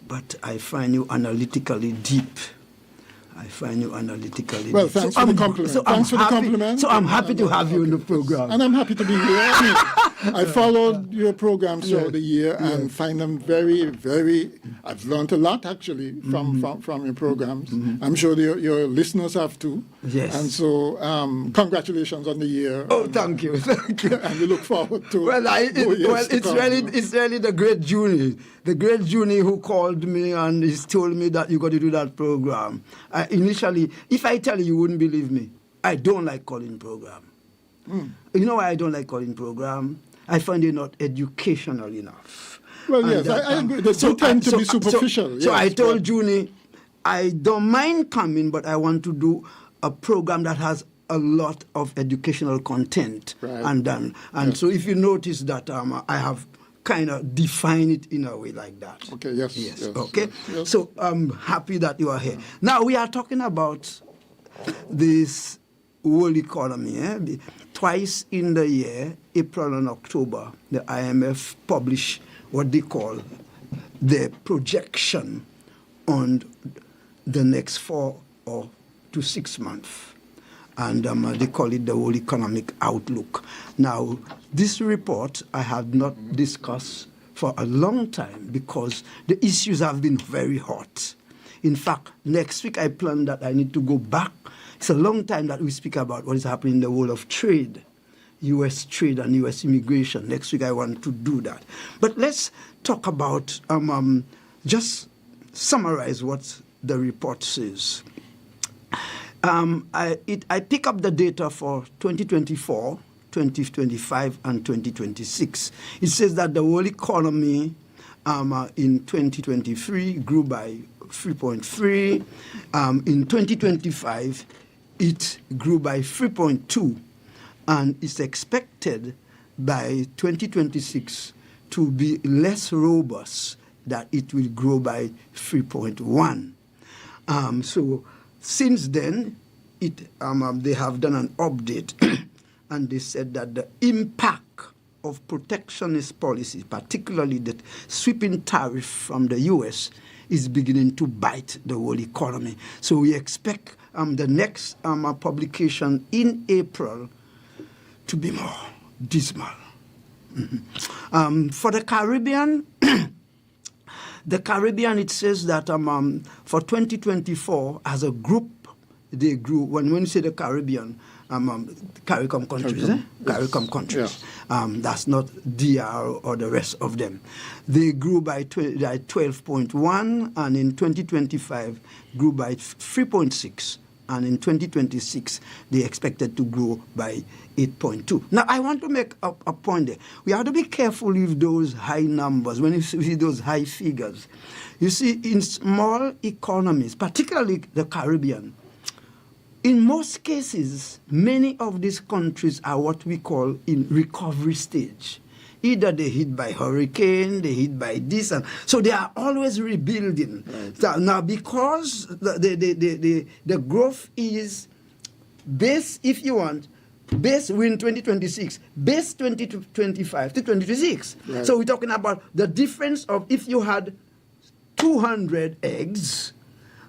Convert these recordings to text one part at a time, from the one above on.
but I find you analytically deep. I find you analytically Well, deep. thanks for the compliment. Thanks for the compliment. So I'm happy to have you in the program. And I'm happy to be here. I followed your programs throughout the year and find them very, very, I've learned a lot actually from your programs. I'm sure your listeners have too. Yes. And so congratulations on the year. Oh, thank you. Thank you. And we look forward to it's really the great Junie. The great Junie who called me and he's told me that you got to do that program. Initially, if I tell you wouldn't believe me. I don't like calling program. You know why I don't like calling program? I find it not educational enough. Well, and yes, I agree. They tend to be superficial. So I told Junie, I don't mind coming, but I want to do a program that has a lot of educational content. And so if you notice that I have kind of define it in a way like that. Okay, yes. Okay, yes. So I'm happy that you are here. Now we are talking about this world economy. Twice in the year, April and October, the IMF publish what they call the projection on the next 4 to 6 months. And they call it the World Economic Outlook. Now, this report I have not discussed for a long time because the issues have been very hot. In fact, next week I plan that I need to go back. It's a long time that we speak about what is happening in the world of trade, U.S. trade and U.S. immigration. Next week I want to do that. But let's talk about, just summarize what the report says. I pick up the data for 2024, 2025, and 2026. It says that the world economy in 2023 grew by 3.3. In 2025, it grew by 3.2, and it's expected by 2026 to be less robust, that it will grow by 3.1. So since then, they have done an update, and they said that the impact of protectionist policies, particularly the sweeping tariff from the U.S., is beginning to bite the world economy. So we expect the next publication in April to be more dismal. For the Caribbean, it says that for 2024, as a group, they grew. When you say the Caribbean, CARICOM countries, CARICOM countries. Yeah. That's not DR or the rest of them. They grew by 12.1, and in 2025 grew by 3.6. And in 2026, they expected to grow by 8.2. Now, I want to make a point there. We have to be careful with those high numbers, when you see those high figures. You see, in small economies, particularly the Caribbean, in most cases, many of these countries are what we call in recovery stage. Either they hit by hurricane, they hit by this, and so they are always rebuilding. Right. So now, because the growth is base, if you want, base in 2026, base 2025 to 2026. Right. So we're talking about the difference of if you had 200 eggs,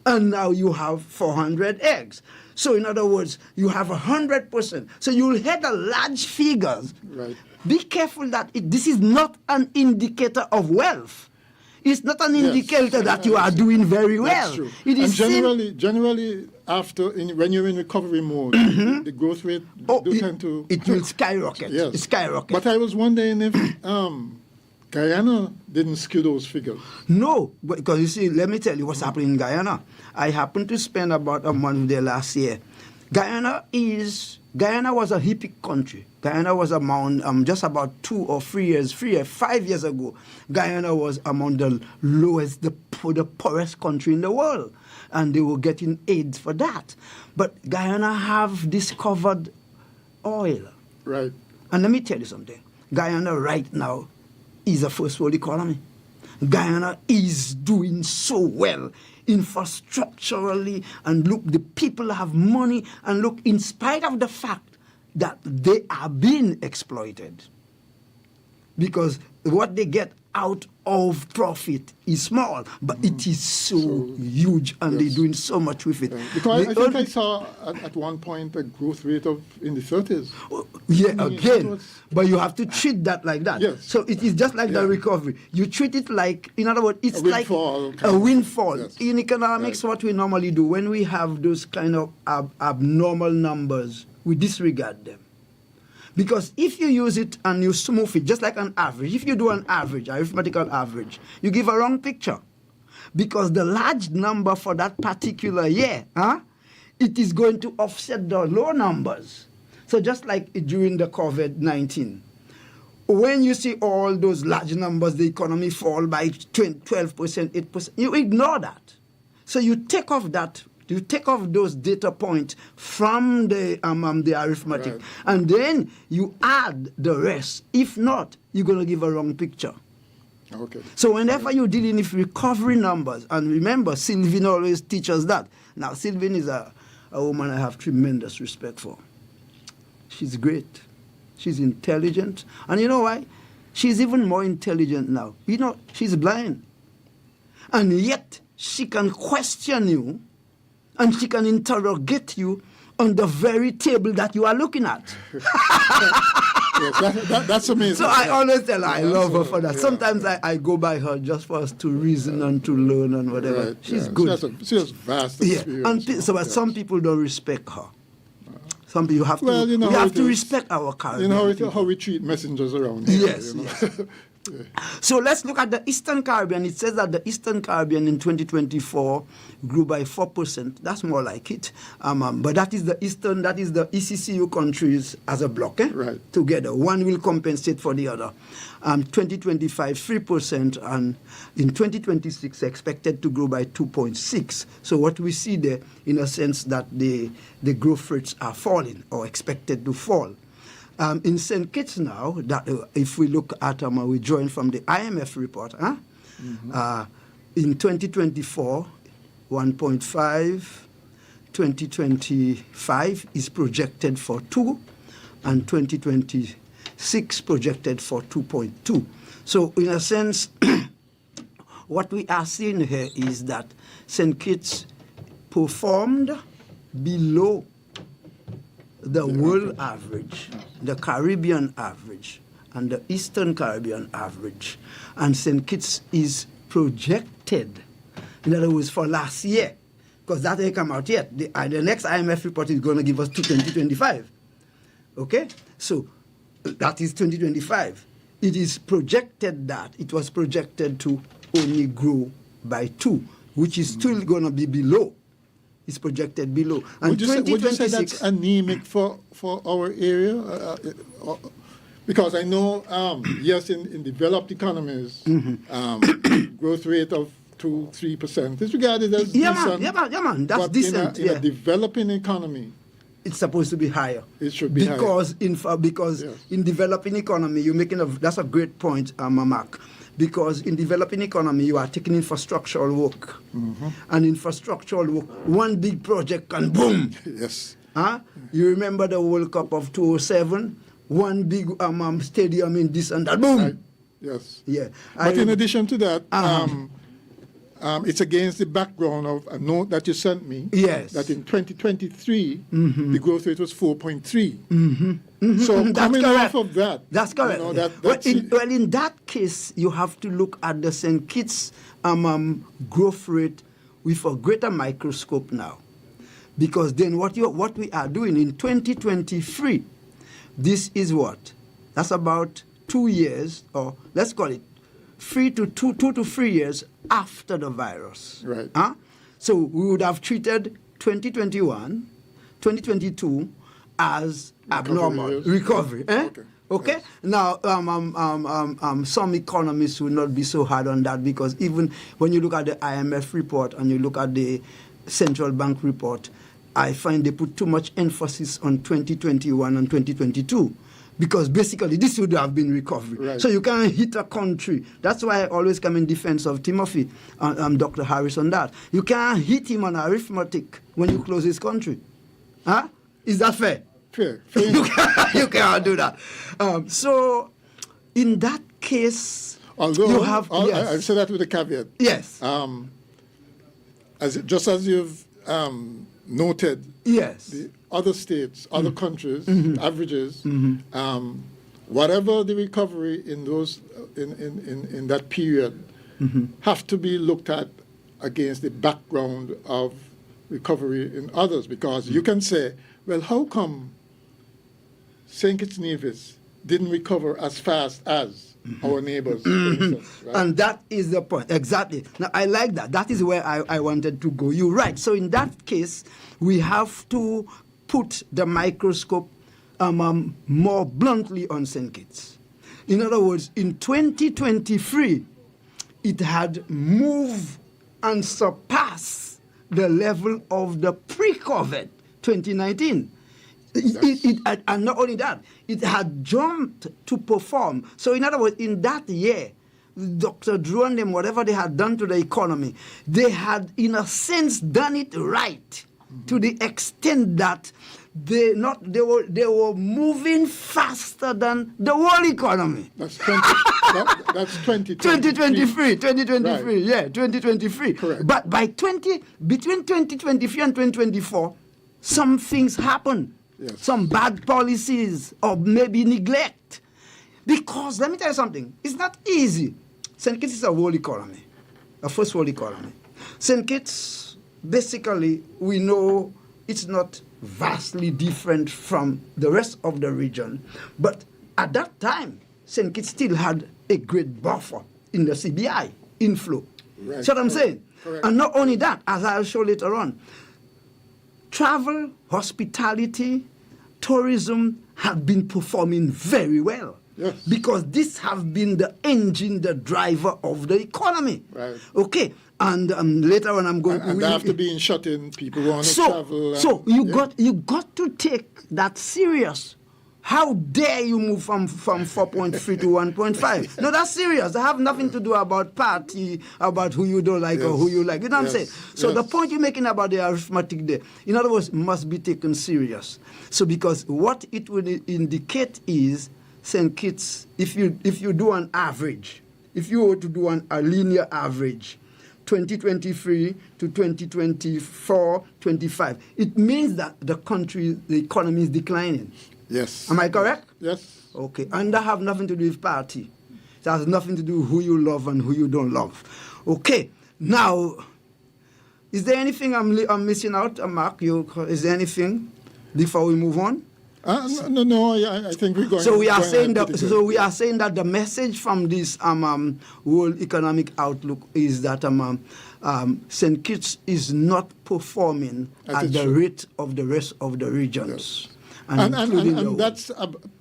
and now you have 400 eggs. So in other words, you have 100%. So you'll hit the large figures. Right. Be careful that this is not an indicator of wealth. It's not an indicator that you are doing very well. That's true. It is generally after when you're in recovery mode, the growth rate tend to it will skyrocket. Yes. It skyrocket. But I was wondering if Guyana didn't skew those figures. No, because you see, let me tell you what's happening in Guyana. I happened to spend about a month there last year. Guyana was a hippie country. Guyana was among, just about 5 years ago, Guyana was among the lowest, the poorest country in the world. And they were getting aid for that. But Guyana have discovered oil. Right. And let me tell you something. Guyana right now is a first world economy. Guyana is doing so well infrastructurally, and look, the people have money, and look, in spite of the fact that they are being exploited, because what they get out of profit is small, but it is so huge, and they're doing so much with it. Because I think I saw at one point a growth rate of in the 30s. Yeah, again, but you have to treat that like that. Yes. So it is just like the recovery. You treat it like, in other words, it's like a windfall. Yes. In economics, what we normally do when we have those kind of abnormal numbers, we disregard them. Because if you use it and you smooth it, just like an average, if you do an average, arithmetical average, you give a wrong picture. Because the large number for that particular year, it is going to offset the low numbers. So just like during the COVID-19, when you see all those large numbers, the economy fall by 12%, 8%, you ignore that. So you take off that. You take off those data points from the arithmetic, right, and then you add the rest. If not, you're going to give a wrong picture. Okay. So whenever you're dealing with recovery numbers, and remember, Sylvain always teaches that. Now, Sylvain is a woman I have tremendous respect for. She's great. She's intelligent. And you know why? She's even more intelligent now. You know, she's blind. And yet, she can question you, and she can interrogate you on the very table that you are looking at. Yes, that's amazing. So I always tell her I love her for that. Yeah. Sometimes I go by her just for us to reason and to learn and whatever. Right, She's good. She has vast experience. Yeah. And but some people don't respect her. Some people have to. You have to respect our Caribbean. You know how we treat messengers around here. Yes. Yes. Yeah. So let's look at the Eastern Caribbean. It says that the Eastern Caribbean in 2024 grew by 4%. That's more like it. But that is the Eastern, that is the ECCU countries as a block, right, together. One will compensate for the other. 2025, 3%, and in 2026, expected to grow by 2.6%. So what we see there, in a sense, that the growth rates are falling or expected to fall. In St. Kitts now, that if we look at, we join from the IMF report, in 2024, 1.5, 2025 is projected for 2, and 2026 projected for 2.2. So in a sense, what we are seeing here is that St. Kitts performed below the world average, the Caribbean average, and the Eastern Caribbean average. And St. Kitts is projected, in other words, for last year, because that ain't come out yet. The next IMF report is going to give us to 2025. Okay? So that is 2025. It is projected that it was projected to only grow by 2, which is still going to be below. Is projected below. And would you say that's anemic for our area? Because I know, yes, in developed economies, growth rate of 2-3% is regarded as decent. Yeah, man, that's but decent. In a developing economy, it's supposed to be higher. It should be because higher. Because yes, in developing economy, you're making that's a great point, Mark. Because in developing economy, you are taking infrastructural work. And infrastructural work, one big project can boom. Yes. You remember the World Cup of 2007? One big stadium in this and that, boom. Right. Yes. Yeah. But in addition to that, it's against the background of a note that you sent me. Yes. That in 2023, the growth rate was 4.3. So coming off of that. That's correct. You know, in that case, you have to look at the St. Kitts growth rate with a greater microscope now. Because then what we are doing in 2023, this is what? That's about 2 years, or let's call it 2 to 3 years after the virus. Right. So we would have treated 2021, 2022 as abnormal recovery. Okay. Yes. Now, some economists will not be so hard on that, because even when you look at the IMF report and you look at the central bank report, I find they put too much emphasis on 2021 and 2022. Because basically this would have been recovery. Right. So you can't hit a country. That's why I always come in defense of Timothy, Dr. Harris on that. You can't hit him on arithmetic when you close his country. Is that fair? Fair. You can't do that. So in that case... Although You have- yes. I say that with a caveat. Yes. Just as you've noted, Yes. the other states, other countries, averages, whatever the recovery in those in that period, have to be looked at against the background of recovery in others, because you can say, well, how come St. Kitts Nevis didn't recover as fast as our neighbors, for instance, right? And that is the point. Exactly. Now, I like that. That is where I wanted to go. You're right. So in that case, we have to put the microscope more bluntly on St. Kitts. In other words, in 2023, it had moved and surpassed the level of the pre-COVID 2019. And not only that, it had jumped to perform. So in other words, in that year, Dr. Drew and them, whatever they had done to the economy, they had, in a sense, done it right to the extent that they were moving faster than the world economy. That's 2023. 2023, Right. yeah, 2023. Correct. But between 2023 and 2024, some things happen. Yes. Some bad policies or maybe neglect. Because let me tell you something, it's not easy. St. Kitts is a world economy, a first world economy. St. Kitts, basically, we know it's not vastly different from the rest of the region. But at that time, St. Kitts still had a great buffer in the CBI inflow. Right. See what I'm saying? Correct. And not only that, as I'll show later on, travel, hospitality, tourism have been performing very well. Yes. Because this have been the engine, the driver of the economy. Right. Okay. And later on I'm going And after being shut in, people want to travel. So you got to take that serious. How dare you move from 4.3 to 1.5? No, that's serious. It have nothing to do about party, about who you don't like or who you like. You know what I'm saying? So the point you're making about the arithmetic there, in other words, must be taken serious. So because what it will indicate is St. Kitts, if you do an average, if you were to do a linear average, 2023 to 2024, 25, it means that the economy is declining. Yes. Am I correct? Yes. Okay. And that have nothing to do with party. It has nothing to do with who you love and who you don't love. Okay. Now, is there anything I'm missing out, Mark? Is there anything before we move on? No. I think we're going. So we are saying that. pretty good. So we are saying that the message from this World Economic Outlook is that St. Kitts is not performing at the rate of the rest of the regions. Yes. And that's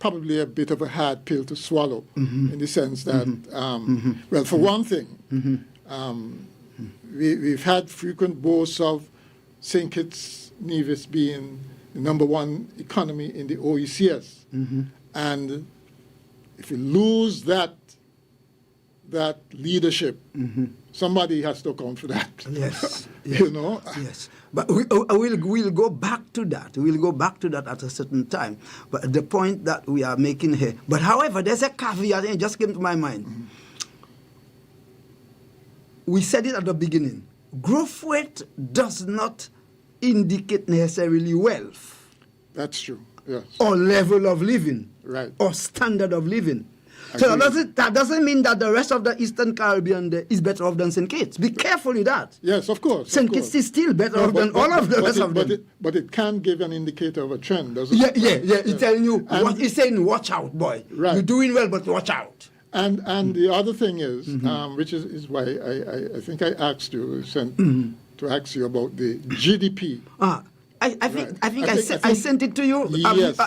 probably a bit of a hard pill to swallow, in the sense that, well, for one thing, we've had frequent boasts of St. Kitts Nevis being the #1 economy in the OECS. And if you lose that leadership, somebody has to account for that. Yes. You know? Yes. But we'll go back to that. We'll go back to that at a certain time. But the point that we are making here. But however, there's a caveat, and it just came to my mind. We said it at the beginning. Growth rate does not indicate necessarily wealth. That's true, yes. Or level of living. Right. Or standard of living. So that doesn't mean that the rest of the Eastern Caribbean is better off than St. Kitts. Be careful with that. Yes, of course. St. Kitts is still better off than all of the rest of them. But it can give an indicator of a trend, doesn't Yeah. it? It's telling you, it's saying, watch out, boy. Right. You're doing well, but watch out. And the other thing is, which is why I think I asked you, to ask you about the GDP. I sent it to you. Yes,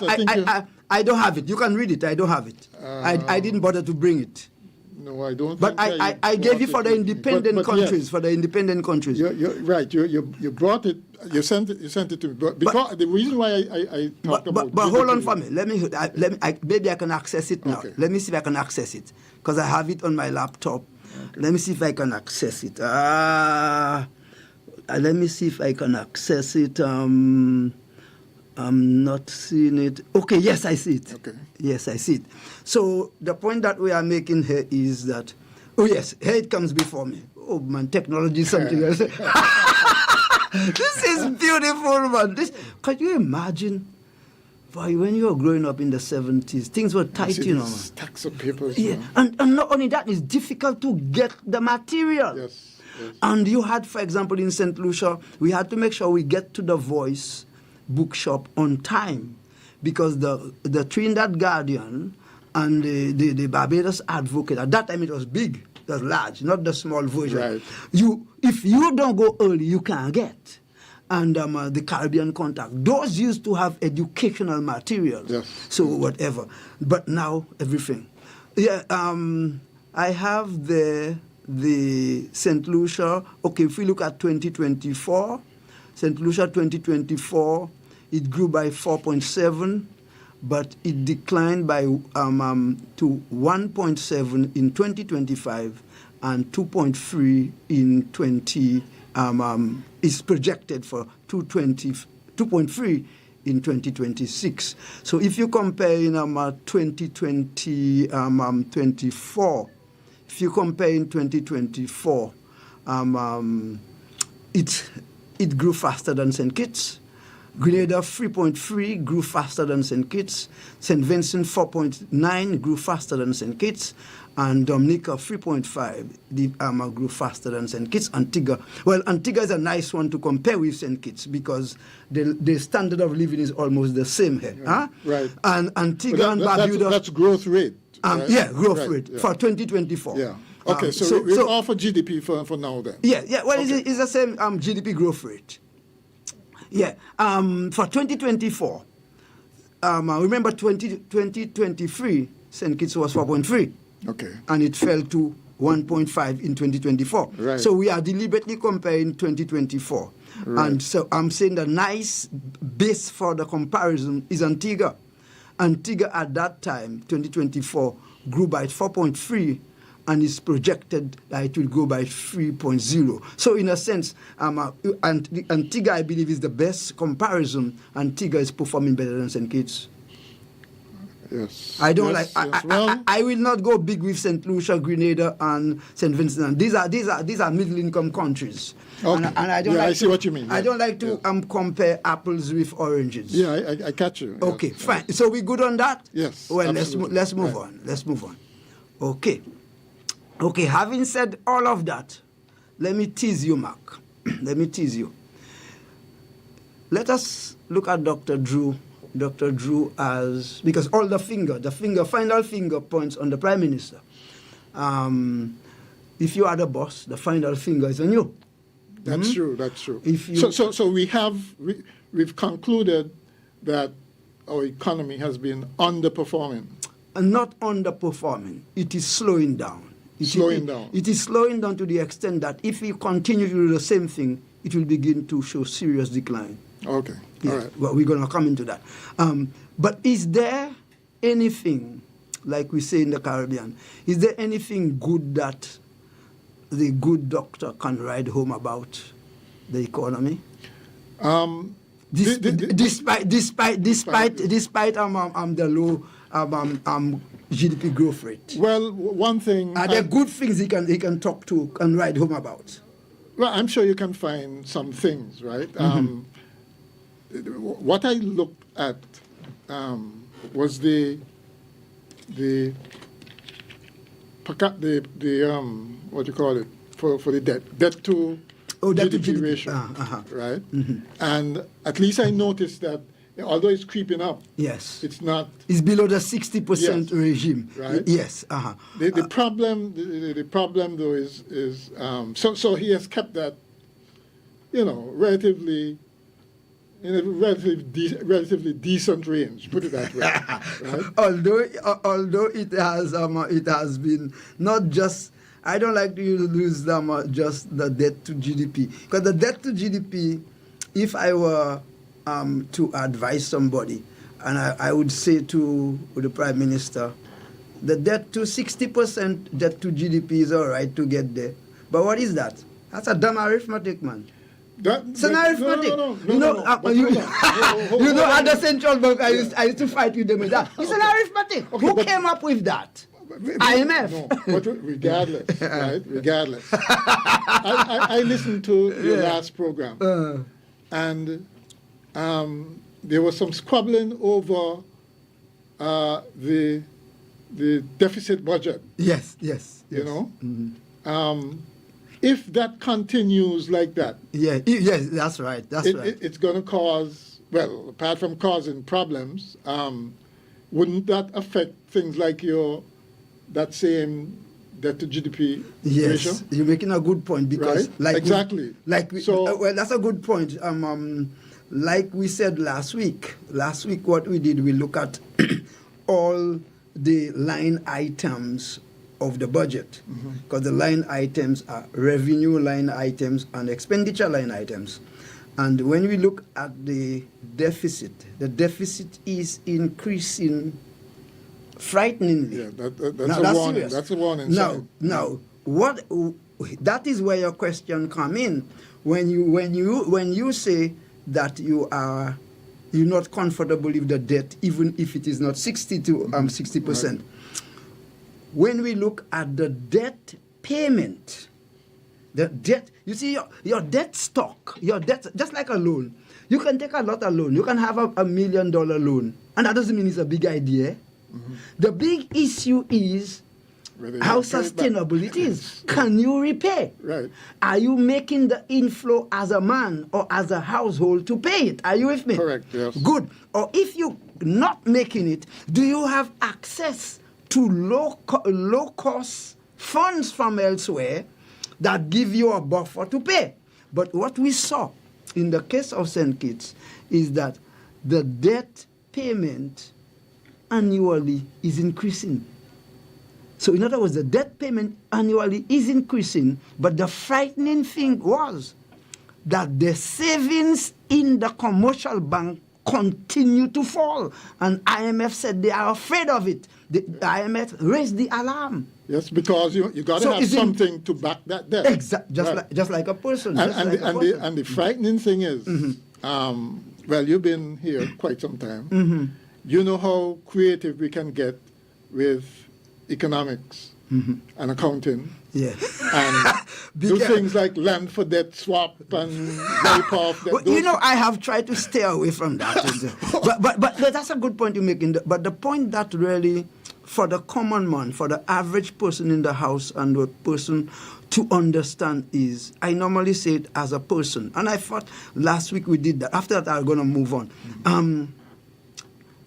I don't have it. You can read it. I don't have it. I didn't bother to bring it. No, I don't. But I gave it for the independent countries. Yes. For the independent countries. You're right. You brought it. You sent it to me. But because the reason why I talked about. But hold on for me. Maybe I can access it now. Okay. Let me see if I can access it because I have it on my laptop. Okay. Let me see if I can access it. Let me see if I can access it. I'm not seeing it. Okay, yes, I see it. Okay. Yes, I see it. So the point that we are making here is that Oh, yes, here it comes before me. Oh, man, technology is something else. This is beautiful, man. Can you imagine? Boy, when you were growing up in the 70s, things were tight, you know, man. Stacks of papers. Yeah, and not only that, it's difficult to get the material. Yes. And you had, for example, in St. Lucia, we had to make sure we get to the Voice bookshop on time, because the Trinidad Guardian and the Barbados Advocate, at that time it was big, it was large, not the small version. Right. If you don't go early, you can't get. And the Caribbean Contact, those used to have educational materials. Yes. So whatever. But now, everything. Yeah, I have the St. Lucia. Okay, if we look at 2024, St. Lucia 2024, it grew by 4.7, but it declined by to 1.7 in 2025 and 2.3 in 20. Is projected for 2.3 in 2026. So if you compare in 2024, if you compare in 2024, it grew faster than St. Kitts. Grenada 3.3 grew faster than St. Kitts. St. Vincent 4.9 grew faster than St. Kitts. And Dominica 3.5 grew faster than St. Kitts. Antigua is a nice one to compare with St. Kitts because the standard of living is almost the same here. Right. Right. And Antigua and Barbuda. That's growth rate. Right? Yeah, growth rate for 2024. Yeah. Okay, so we offer GDP for now then. Yeah. Well, okay. It's the same GDP growth rate. Yeah. For 2024, remember 2023, St. Kitts was 4.3. Okay. And it fell to 1.5 in 2024. Right. So we are deliberately comparing 2024. Right. And so I'm saying the nice base for the comparison is Antigua. Antigua at that time, 2024, grew by 4.3 and is projected that it will go by 3.0. So in a sense, Antigua, I believe, is the best comparison. Antigua is performing better than St. Kitts. Yes. I don't yes, like. Yes. Well, I will not go big with St. Lucia, Grenada, and St. Vincent. These are middle-income countries. Okay. And I don't. Yeah, like I see what you mean. I don't like to compare apples with oranges. Yeah, I catch you. Okay, yes, fine. Yes. So we good on that? Yes. Well, absolutely. let's move on. Let's move on. Okay. Having said all of that, let me tease you, Mark. Let me tease you. Let us look at Dr. Drew. Dr. Drew as, because all the final finger points on the Prime Minister. If you are the boss, the final finger is on you. That's true. That's true. If you, so we've concluded that our economy has been underperforming. Not underperforming. It is slowing down. It is slowing down to the extent that if we continue to do the same thing, it will begin to show serious decline. Okay. Yeah. All right. Well, we're going to come into that. But is there anything, like we say in the Caribbean, is there anything good that the good doctor can write home about the economy? Despite the low GDP growth rate. Well, one thing. Are there good things he can talk to and write home about? Well, I'm sure you can find some things, right? Mm-hmm. What I looked at was the what do you call it for the debt to GDP ratio, right? Mm-hmm. And at least I noticed that although it's creeping up, yes, it's not. It's below the 60% regime, right? Yes. The problem though is so he has kept that, relatively in a relatively decent range, put it that way. Right? Although it has been not just, I don't like to use just the debt to GDP, because the debt to GDP, if I were to advise somebody, and I would say to the Prime Minister, the debt to 60% debt to GDP is all right to get there, but what is that? That's a dumb arithmetic, man. It's an arithmetic. At the central bank, I used to fight with them with that. It's an arithmetic. Who came up with that? IMF. No, but regardless, right? Regardless. I listened to your last program, and there was some squabbling over the deficit budget. Yes, yes. You know? If that continues like that, yes, that's right. It's going to cause, well, apart from causing problems, wouldn't that affect things like that same debt to GDP ratio? Yes, you're making a good point because, right? Exactly. Well, that's a good point. Like we said last week, what we did, we look at all the line items of the budget, because the line items are revenue line items and expenditure line items. And when we look at the deficit is increasing frighteningly. Yeah, that's a warning. Serious. That's a warning. Now, what? That is where your question come in. When you say that you're not comfortable with the debt, even if it is not 60 to 60%. Right. When we look at the debt payment, the debt, you see your debt stock, your debt, just like a loan. You can take a lot of loan. You can have $1 million loan, and that doesn't mean it's a big idea. The big issue is how sustainable it is. Can you repay? Right. Are you making the inflow as a man or as a household to pay it? Are you with me? Correct, yes. Good. Or if you're not making it, do you have access to low cost funds from elsewhere that give you a buffer to pay? But what we saw in the case of St. Kitts is that the debt payment annually is increasing. So in other words, the debt payment annually is increasing, but the frightening thing was that the savings in the commercial bank continue to fall. And IMF said they are afraid of it. The IMF raised the alarm. Yes, because you got to have something to back that debt. Exactly, just like a person. And the frightening thing is, well, you've been here quite some time. You know how creative we can get with economics and accounting. Yes. And do things like land for debt swap and wipe off debt. Well, I have tried to stay away from that. but that's a good point you're making. But the point that really, for the common man, for the average person in the house and the person to understand is, I normally say it as a person. And I thought last week we did that. After that, I'm going to move on.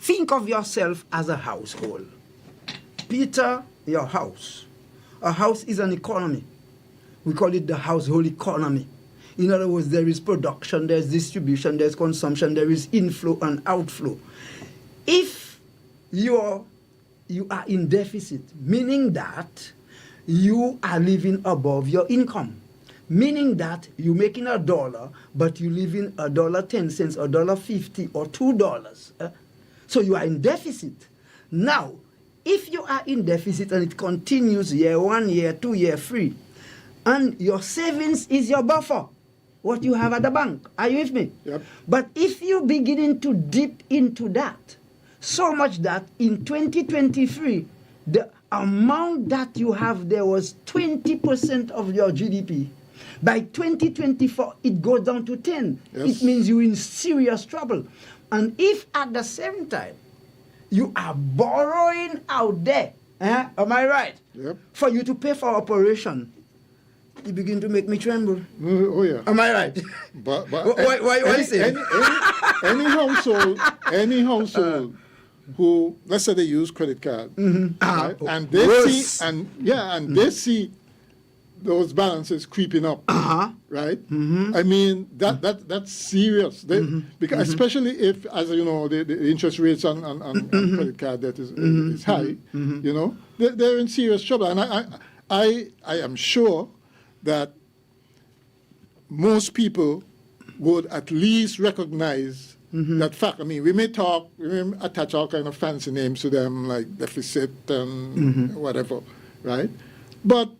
Think of yourself as a household. Peter, your house. A house is an economy. We call it the household economy. In other words, there is production, there's distribution, there's consumption, there is inflow and outflow. If you are in deficit, meaning that you are living above your income, meaning that you're making $1, but you live in $1.10 or $1.50 or $2. So you are in deficit. Now, if you are in deficit and it continues year 1, year 2, year 3, and your savings is your buffer, what you have at the bank, are you with me? Yep. But if you're beginning to dip into that, so much that in 2023, the amount that you have there was 20% of your GDP. By 2024, it goes down to 10. Yes. It means you're in serious trouble. And if at the same time, you are borrowing out there, am I right? Yep. For you to pay for operation, you begin to make me tremble. Oh yeah. Am I right? But why you say? Any household who, let's say they use credit card, right? And they they see those balances creeping up, right? I mean that's serious. Because especially if, as you know, the interest rates on credit card debt is high, you know, they're in serious trouble. And I am sure that most people would at least recognize that fact. I mean, we may attach all kind of fancy names to them like deficit and whatever, right? But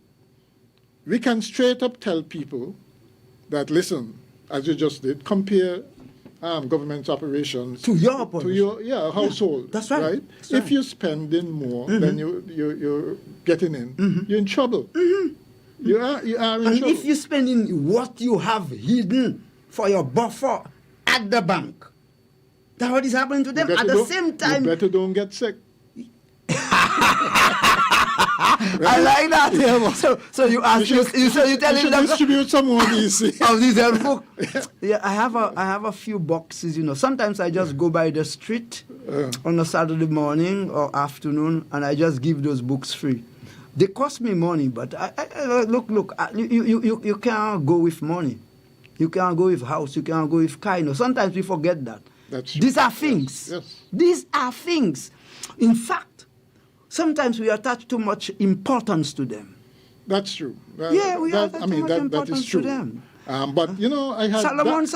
we can straight up tell people that, listen, as you just did, compare government operations to your household. That's right. Right? That's if right. you're spending more than you're getting in, you're in trouble. You are in trouble. And if you're spending what you have hidden for your buffer at the bank, that's what is happening to them. At the same time, you better don't get sick. I like that. Yeah, so you ask you tell him that distribute some more of these. Of these health book. Yeah, I have a few boxes. Sometimes I just go by the street on a Saturday morning or afternoon, and I just give those books free. They cost me money, but I look. You can't go with money. You can't go with house. You can't go with car. Sometimes we forget that. That's true. These are things. Yes. These are things. In fact, sometimes we attach too much importance to them. That's true. We attach too much importance to them. But I had Solomon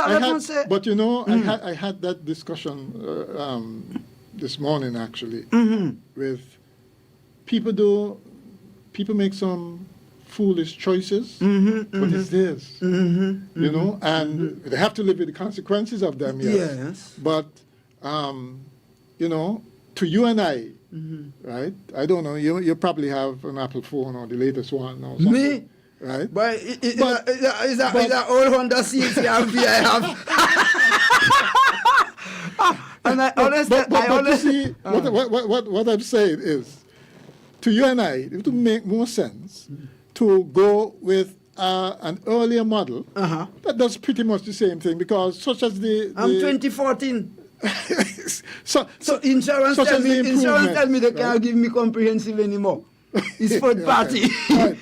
said. But I had that discussion this morning actually with people. People make some foolish choices, but it's theirs, and they have to live with the consequences of them. Yes. But to you and I, right? I don't know. You probably have an Apple phone or the latest one or something. Me? Right? But is that old Honda CXV I have? And I always see, what I'm saying is, to you and I, it would make more sense to go with an earlier model that does pretty much the same thing, because such as I'm 2014. so insurance tell me they can't give me comprehensive anymore. It's third party. Right.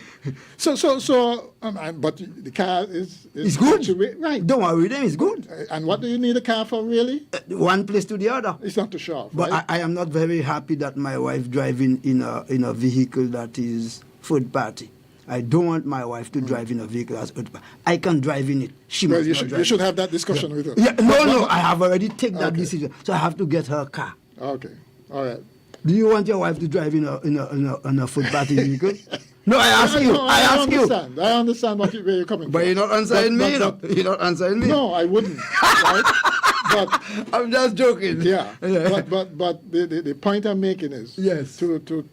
But the car is good. Right. Don't worry with them, it's good. And what do you need a car for, really? One place to the other. It's not to show off, but right? I am not very happy that my wife driving in a vehicle that is third party. I don't want my wife to drive in a vehicle as third party. I can drive in it. She must not drive. You should have that discussion with her. Yeah, no, I have already taken that decision. So I have to get her a car. Okay, all right. Do you want your wife to drive in a third party vehicle? No, I ask you. I understand where you're coming from. But you're not answering me. You're not answering me. No, I wouldn't. Right? But I'm just joking. Yeah. But the point I'm making is to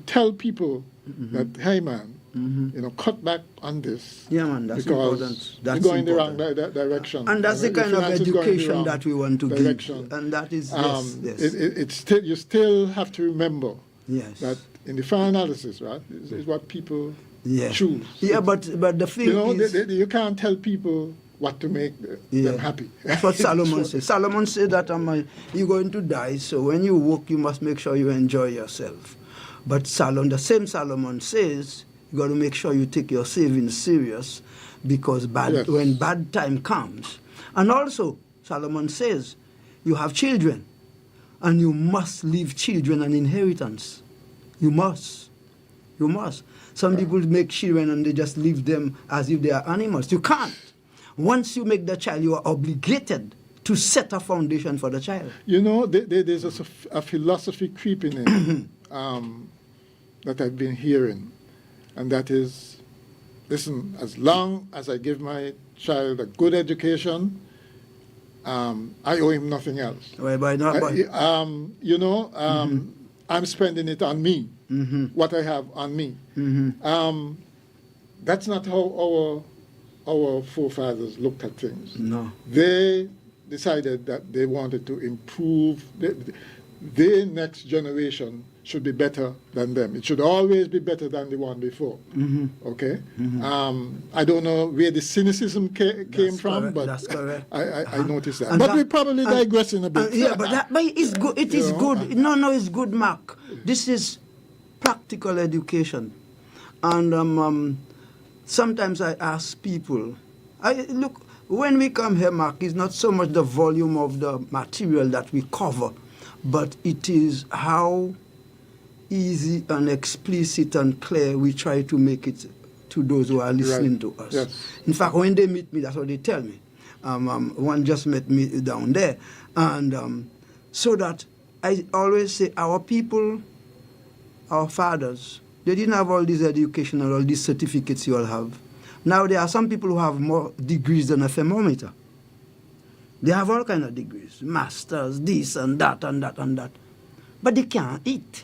tell people that, hey man, cut back on this. Yeah, man, that's important. That's you're going the wrong direction. And that's the kind of education that we want to give. And that is yes. You still have to remember that in the final analysis, right, is what people choose. Yeah, but the thing is, you can't tell people what to make them happy. That's what Solomon said. Solomon said that you're going to die, so when you work, you must make sure you enjoy yourself. But the same Solomon says, you got to make sure you take your savings serious, because when bad time comes. And also, Solomon says, you have children, and you must leave children an inheritance. You must. Some people make children and they just leave them as if they are animals. You can't. Once you make the child, you are obligated to set a foundation for the child. There's a philosophy creeping in that I've been hearing, and that is, listen, as long as I give my child a good education, I owe him nothing else. I'm spending it on me, what I have on me. That's not how our forefathers looked at things. No. They decided that they wanted to improve. Their next generation should be better than them. It should always be better than the one before. Okay? I don't know where the cynicism came from, but that's correct. I noticed that. But we're probably digressing a bit. But it's good. It is good. No, it's good, Mark. This is practical education. And sometimes I ask people, look, when we come here, Mark, it's not so much the volume of the material that we cover, but it is how easy and explicit and clear we try to make it to those who are listening to us. Yes. In fact, when they meet me, that's what they tell me. One just met me down there. And so that I always say our people, our fathers, they didn't have all this education and all these certificates you all have. Now there are some people who have more degrees than a thermometer. They have all kind of degrees, masters, this and that and that and that. But they can't eat.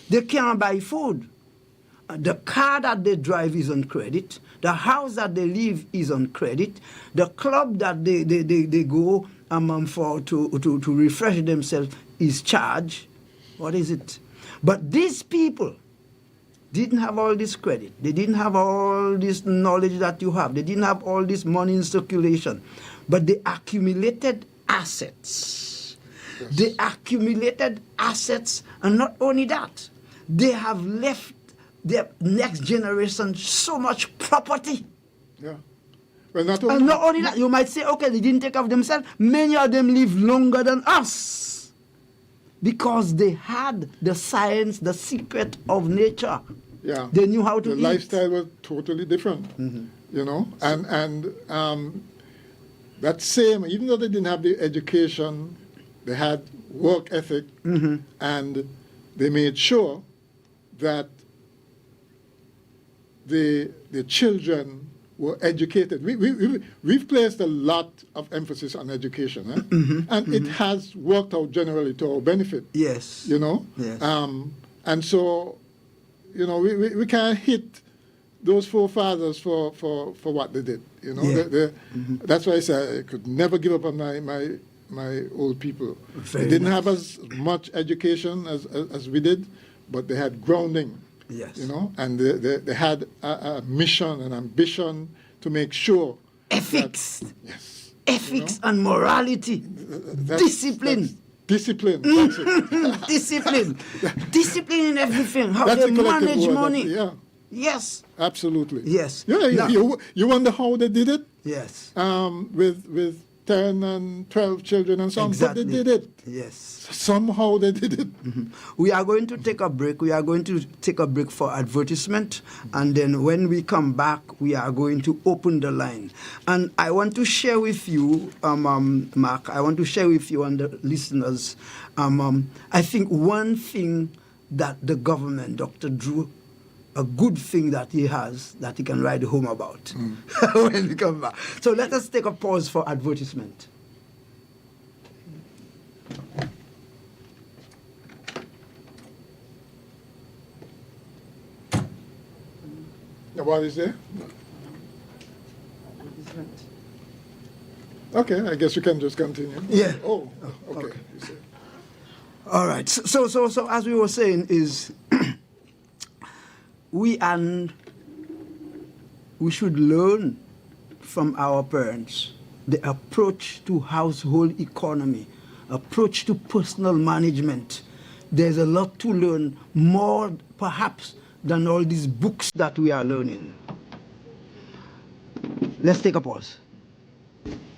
They can't buy food. The car that they drive is on credit. The house that they live is on credit. The club that they go for to refresh themselves is charged. What is it? But these people didn't have all this credit. They didn't have all this knowledge that you have. They didn't have all this money in circulation. But they accumulated assets. Yes. They accumulated assets, and not only that, they have left their next generation so much property. Yeah. Well, not only that, you might say, okay, they didn't take care of themselves. Many of them live longer than us because they had the science, the secret of nature. Yeah. They knew how to eat. The lifestyle was totally different, you know, and that same, even though they didn't have the education, they had work ethic, and they made sure that the children were educated. We've placed a lot of emphasis on education, and it has worked out generally to our benefit. Yes. You know? Yes. And so, you know, we can't hit those forefathers for what they did. You know, Yeah. That's why I say I could never give up on my old people. Very They didn't nice. have as much education as we did, but they had grounding. Yes. You know, and they had a mission and ambition to make sure. Ethics. Yes. Ethics, you know? and morality. Discipline. Discipline. That's it. Discipline. Discipline in everything. How That's they a collective manage word. money. Yeah. Yes. Absolutely. Yes. Yeah. Now- You wonder how they did it? Yes. With 10 and 12 children and so on. Exactly. But they did it. Yes. Somehow they did it. We are going to take a break. We are going to take a break for advertisement. And then when we come back, we are going to open the line. And I want to share with you, Mark, I want to share with you and the listeners, I think one thing that the government, Dr. Drew, a good thing that he has that he can write home about when we come back. So let us take a pause for advertisement. What is there? Okay, I guess we can just continue. Yeah. Oh, okay. Okay. You say. All right. So as we were saying, is we should learn from our parents the approach to household economy, approach to personal management. There's a lot to learn, more perhaps than all these books that we are learning. Let's take a pause.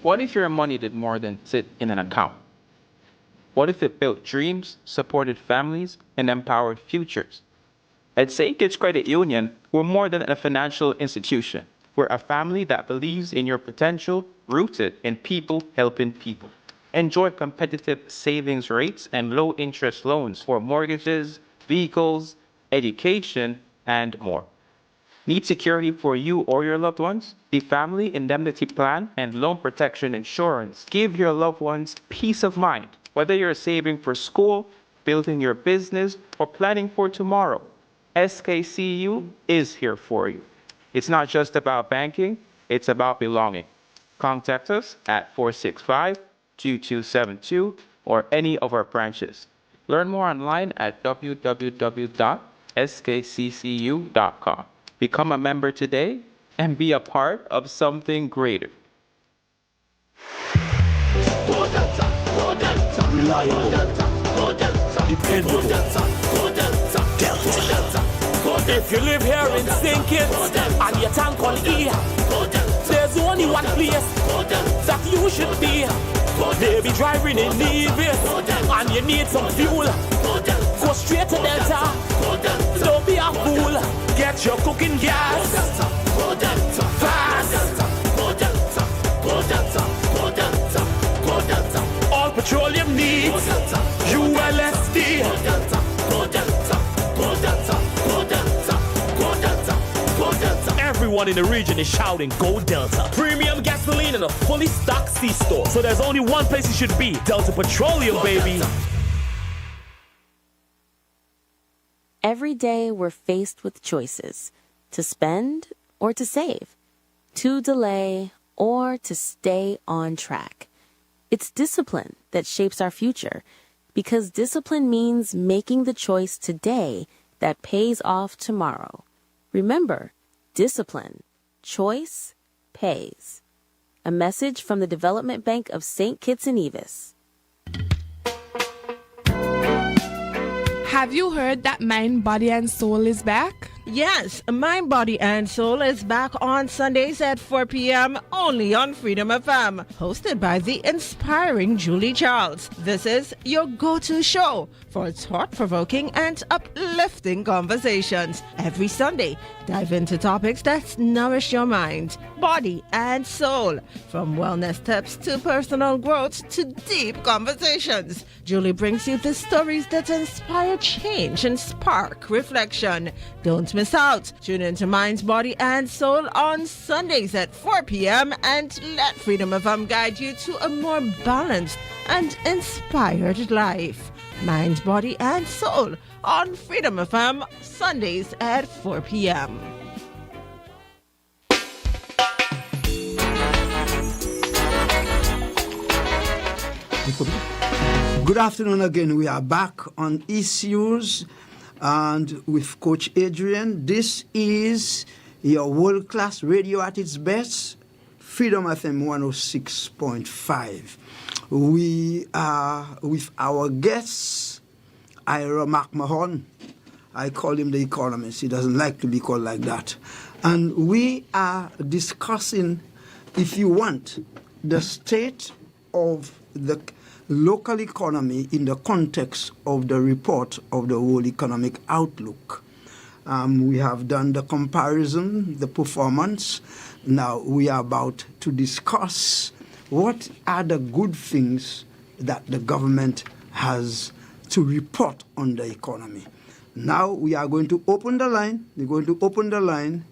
What if your money did more than sit in an account? What if it built dreams, supported families, and empowered futures? At St. Kitts Credit Union, we're more than a financial institution. We're a family that believes in your potential, rooted in people helping people. Enjoy competitive savings rates and low interest loans for mortgages, vehicles, education, and more. Need security for you or your loved ones? The Family Indemnity Plan and Loan Protection Insurance give your loved ones peace of mind, whether you're saving for school, building your business, or planning for tomorrow. SKCU is here for you. It's not just about banking, it's about belonging. Contact us at 465-2272 or any of our branches. Learn more online at www.skccu.com. Become a member today and be a part of something greater. If you live here in St. Kitts and your tank on E, there's only one place that you should be. Maybe driving in Nevis and you need some fuel. Go straight to Delta. Don't be a fool. Get your cooking gas fast. All petroleum needs ULSD. Everyone in the region is shouting, go Delta. Premium gasoline in a fully stocked C-store. So there's only one place you should be, Delta Petroleum, go baby. Delta. Every day we're faced with choices, to spend or to save, to delay or to stay on track. It's discipline that shapes our future, because discipline means making the choice today that pays off tomorrow. Remember, discipline, choice, pays. A message from the Development Bank of St. Kitts and Nevis. Have you heard that Mind, Body and Soul is back? Yes, Mind, Body and Soul is back on Sundays at 4 p.m. only on Freedom FM, hosted by the inspiring Julie Charles. This is your go-to show for thought-provoking and uplifting conversations. Every Sunday, dive into topics that nourish your mind, body and soul, from wellness tips to personal growth to deep conversations. Julie brings you the stories that inspire change and spark reflection. Don't miss out. Tune into Mind, Body and Soul on Sundays at 4 p.m. and let Freedom FM guide you to a more balanced and inspired life. Mind, Body and Soul on Freedom FM Sundays at 4 p.m. Good afternoon again. We are back on Issues and with Coach Adrian. This is your world-class radio at its best, Freedom FM 106.5. We are with our guest, Ira McMahon. I call him the economist. He doesn't like to be called like that. And we are discussing, if you want, the state of the local economy in the context of the report of the World Economic Outlook. We have done the comparison, the performance. Now we are about to discuss what are the good things that the government has to report on the economy. Now we are going to open the line. We're going to open the line.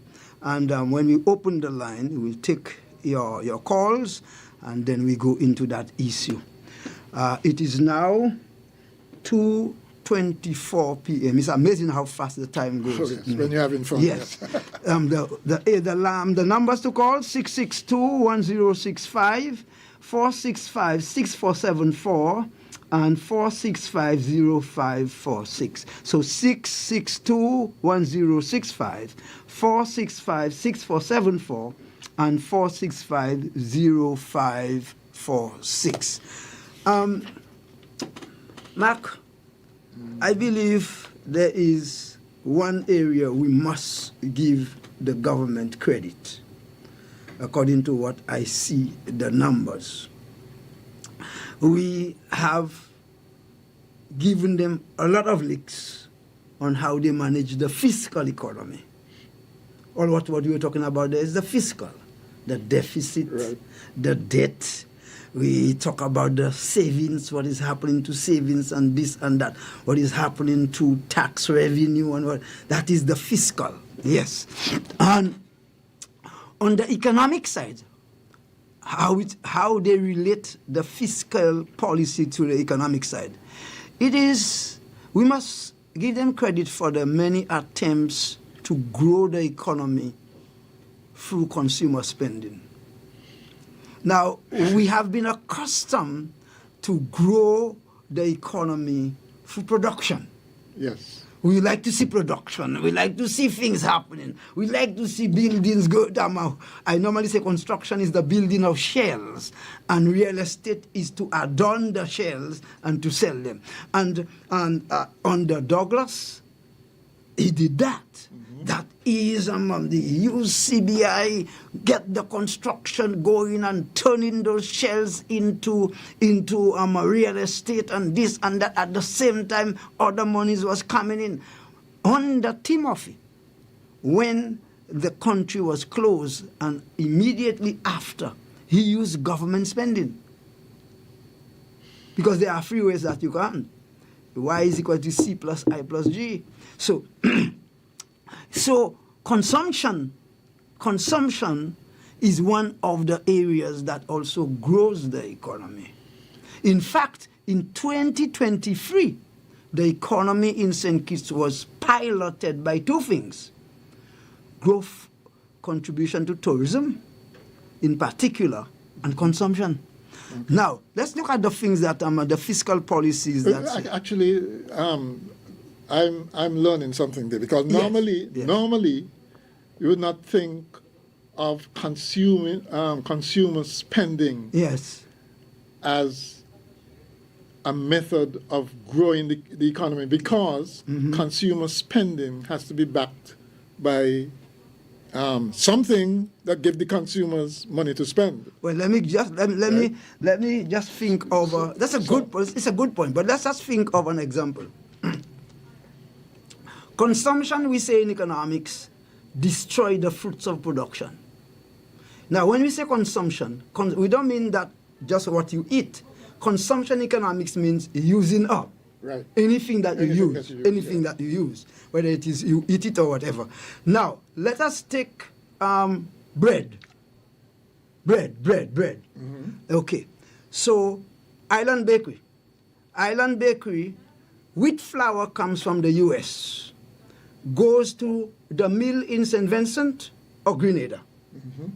And when we open the line, we'll take your calls, and then we go into that issue. It is now 2:24 p.m. It's amazing how fast the time goes. Oh, yes, when you're having fun. Yes. The numbers to call, 662-1065, 465-6474, and 465-0546. So 662-1065, 465-6474, and 465-0546. Mark, I believe there is one area we must give the government credit, according to what I see the numbers. We have given them a lot of licks on how they manage the fiscal economy. All what we were talking about there is the fiscal, the deficit, right, the debt. We talk about the savings, what is happening to savings and this and that, what is happening to tax revenue and what. That is the fiscal, yes. And on the economic side, how they relate the fiscal policy to the economic side. It is, we must give them credit for the many attempts to grow the economy through consumer spending. Now, we have been accustomed to grow the economy through production. Yes. We like to see production. We like to see things happening. We like to see buildings go down. I normally say construction is the building of shells, and real estate is to adorn the shells and to sell them. And under Douglas, he did that. Mm-hmm. That is the UCBI, get the construction going and turning those shells into real estate and this and that. At the same time, other monies was coming in. Under Timothy, when the country was closed, and immediately after, he used government spending. Because there are three ways that you can. Y is equal to C plus I plus G. So consumption consumption is one of the areas that also grows the economy. In fact, in 2023, the economy in St. Kitts was piloted by two things: growth contribution to tourism, in particular, and consumption. Okay. Now, let's look at the things that the fiscal policies that... Actually, I'm learning something there, because normally, normally you would not think of consumer spending as a method of growing the economy, because consumer spending has to be backed by something that gives the consumers money to spend. Well, let me just think of that's a good point. It's a good point, but let's just think of an example. Consumption, we say in economics, destroy the fruits of production. Now, when we say consumption, we don't mean that just what you eat. Consumption economics means using up. Right. Anything that you use, that you use, whether it is you eat it or whatever. Now, let us take bread. Okay. So, Island Bakery, wheat flour comes from the U.S., goes to the mill in St. Vincent or Grenada.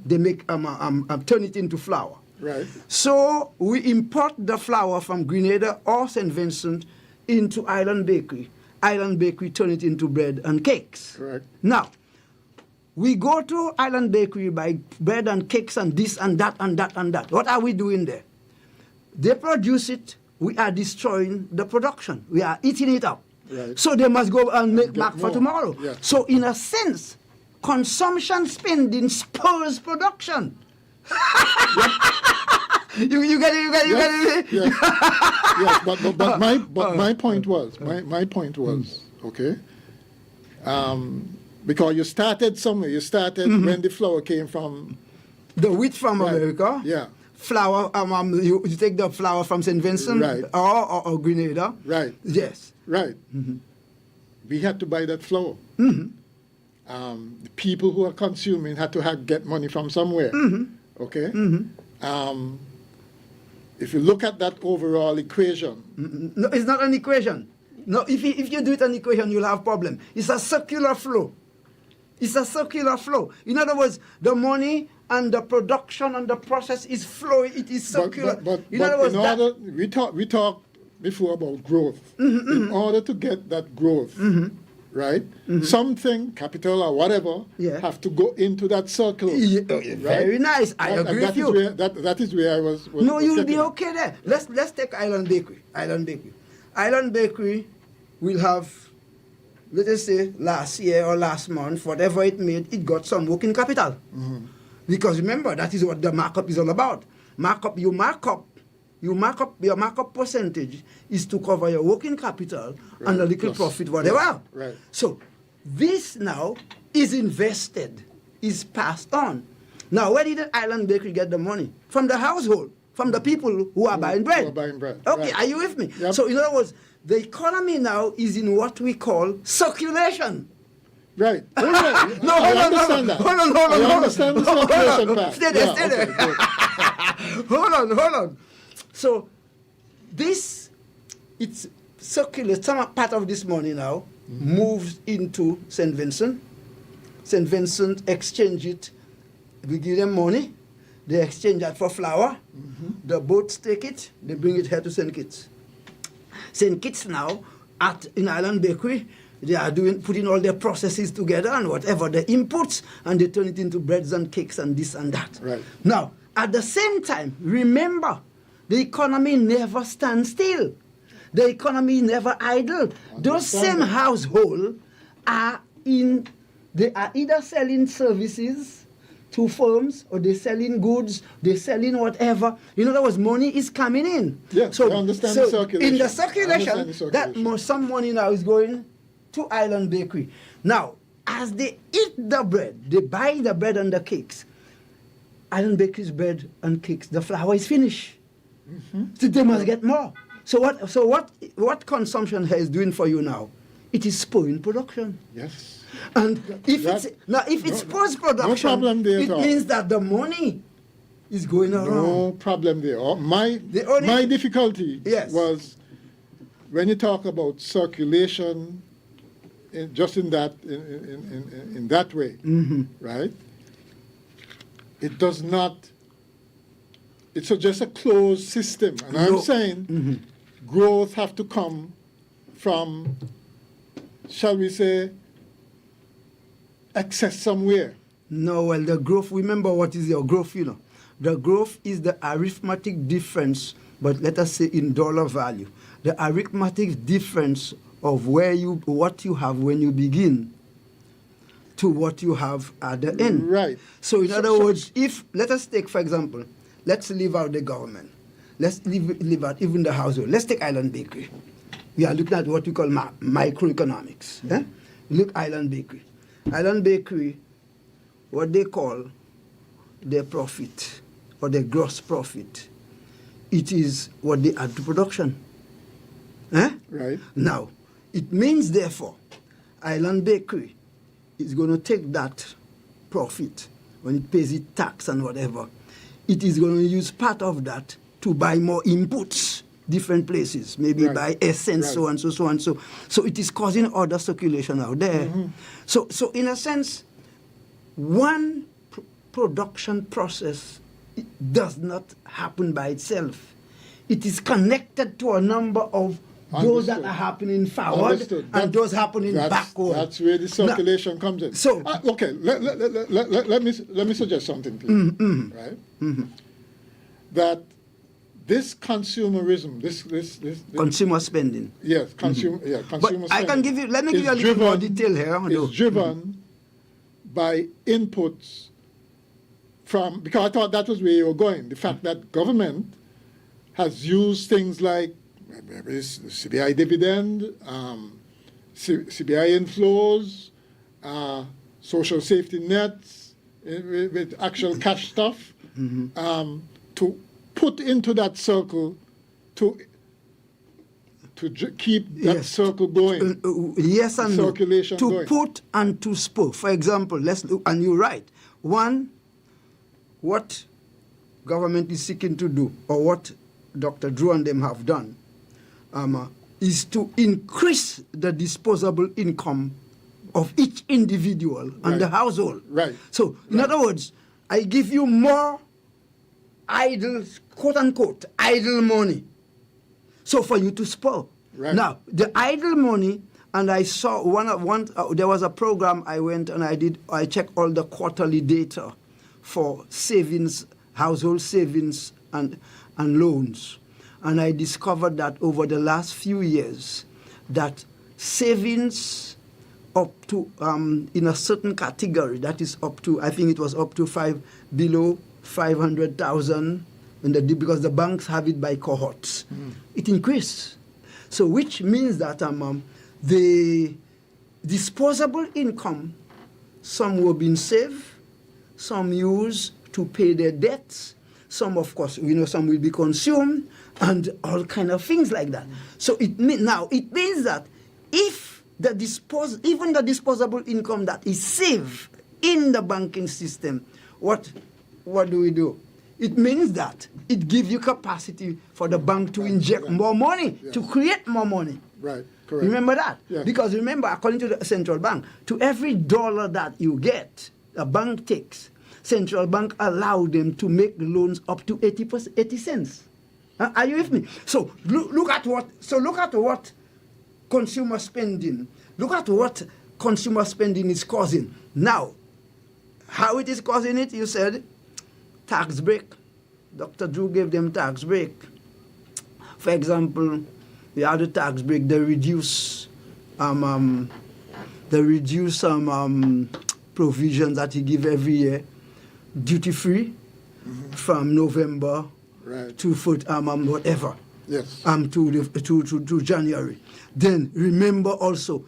They make turn it into flour. Right. So we import the flour from Grenada or St. Vincent into Island Bakery. Island Bakery turn it into bread and cakes. Correct. Now, we go to Island Bakery, buy bread and cakes and this and that and that and that. What are we doing there? They produce it. We are destroying the production. We are eating it up. Right. So they must go and make back for tomorrow. Yeah. So in a sense, consumption spending spurs production. You get it? Yes, but my point was, okay, because you started somewhere. You started when the flour came from the wheat from America. Yeah. Flour. You take the flour from St. Vincent, right, or Grenada. Right. Yes. Right. We had to buy that flour. The people who are consuming had to get money from somewhere. Okay. If you look at that overall equation, no, it's not an equation. No, if you do it an equation, you'll have problem. It's a circular flow. It's a circular flow. In other words, the money and the production and the process is flowing. It is circular. We talked before about growth. In order to get that growth, right? Something, capital or whatever, have to go into that circle. Right? Very nice. I agree with you. That is where I was no, you'll be okay there. Let's take Island Bakery. Island Bakery will have, let us say, last year or last month, whatever it made, it got some working capital. Because remember, that is what the markup is all about. Your markup percentage is to cover your working capital and a little profit, whatever. Right. So this now is invested, is passed on. Now, where did the Island Bakery get the money? From the household, from the people who are buying bread. Okay, right. Are you with me? Yep. So in other words, the economy now is in what we call circulation. Right. Hold on. Understand the circulation part. Stay there. Hold on. So this, it's circular. Some part of this money now moves into St. Vincent. St. Vincent exchange it. We give them money. They exchange that for flour. The boats take it. They bring it here to St. Kitts. St. Kitts now, in Island Bakery, they are putting all their processes together and whatever, the inputs, and they turn it into breads and cakes and this and that. Right. Now, at the same time, remember, the economy never stands still. The economy never idle. Those same households are either selling services to firms, or they're selling goods, they're selling whatever. In other words, money is coming in. Yeah, I understand the circulation. In the circulation, some money now is going to Island Bakery. Now, as they eat the bread, they buy the bread and the cakes. Island Bakery's bread and cakes, the flour is finished. So they must get more. So what consumption here is doing for you now it is spurring production. Yes. And if it's post-production, no problem there it at all. means that the money is going around. No problem there. My difficulty was when you talk about circulation, in that way, right? It does not. It's just a closed system, and I'm saying growth have to come from, shall we say, excess somewhere. No, well, the growth. Remember what is your growth? The growth is the arithmetic difference, but let us say in dollar value, the arithmetic difference of what you have when you begin to what you have at the end. Right. So in other words, if let us take, for example, let's leave out the government, let's leave out even the household. Let's take Island Bakery. We are looking at what we call microeconomics. Look, Island Bakery. Island Bakery, what they call their profit or their gross profit, it is what they add to production. Right. Now, it means, therefore, Island Bakery is going to take that profit when it pays its tax and whatever. It is going to use part of that to buy more inputs, different places, maybe buy essence, so and so, so and so. So it is causing other circulation out there. So in a sense, one production process does not happen by itself. It is connected to a number of those that are happening forward and those happening backward. That's where the circulation comes in. So, okay, let me suggest something, please. Right? That this consumerism, this consumer spending. Yes, consumer spending. I can give you. Let me give you a little more detail here. It's driven by inputs from, because I thought that was where you were going. The fact that government has used things like CBI dividend, CBI inflows, social safety nets with actual cash stuff, to put into that circle to keep that circle going. Yes, and circulation to going. Put and to spur. For example, let's look, and you're right. One, what government is seeking to do, or what Dr. Drew and them have done, is to increase the disposable income of each individual and the household. Right. So, in other words, I give you more idle, quote unquote, idle money. So for you to spur. Right. Now, the idle money, and I saw there was a program I went and I checked all the quarterly data for savings, household savings and loans. And I discovered that over the last few years, that savings up to, in a certain category, that is up to, I think it was up to below 500,000, because the banks have it by cohorts. It increased. So which means that the disposable income, some were being saved, some used to pay their debts, some, of course, some will be consumed, and all kind of things like that. So it means that if even the disposable income that is saved in the banking system, what do? It means that it gives you capacity for the bank to inject more money, to create more money. Right, correct. Remember that? Yeah. Because remember, according to the central bank, to every dollar that you get, the bank takes, central bank allow them to make loans up to 80 cents. Are you with me? So look at what consumer spending. Look at what consumer spending is causing. Now, how it is causing it, you said, tax break. Dr. Drew gave them tax break. For example, the other tax break, they reduce provisions that he give every year, duty free, from November to whatever. Yes. To January. Then remember also,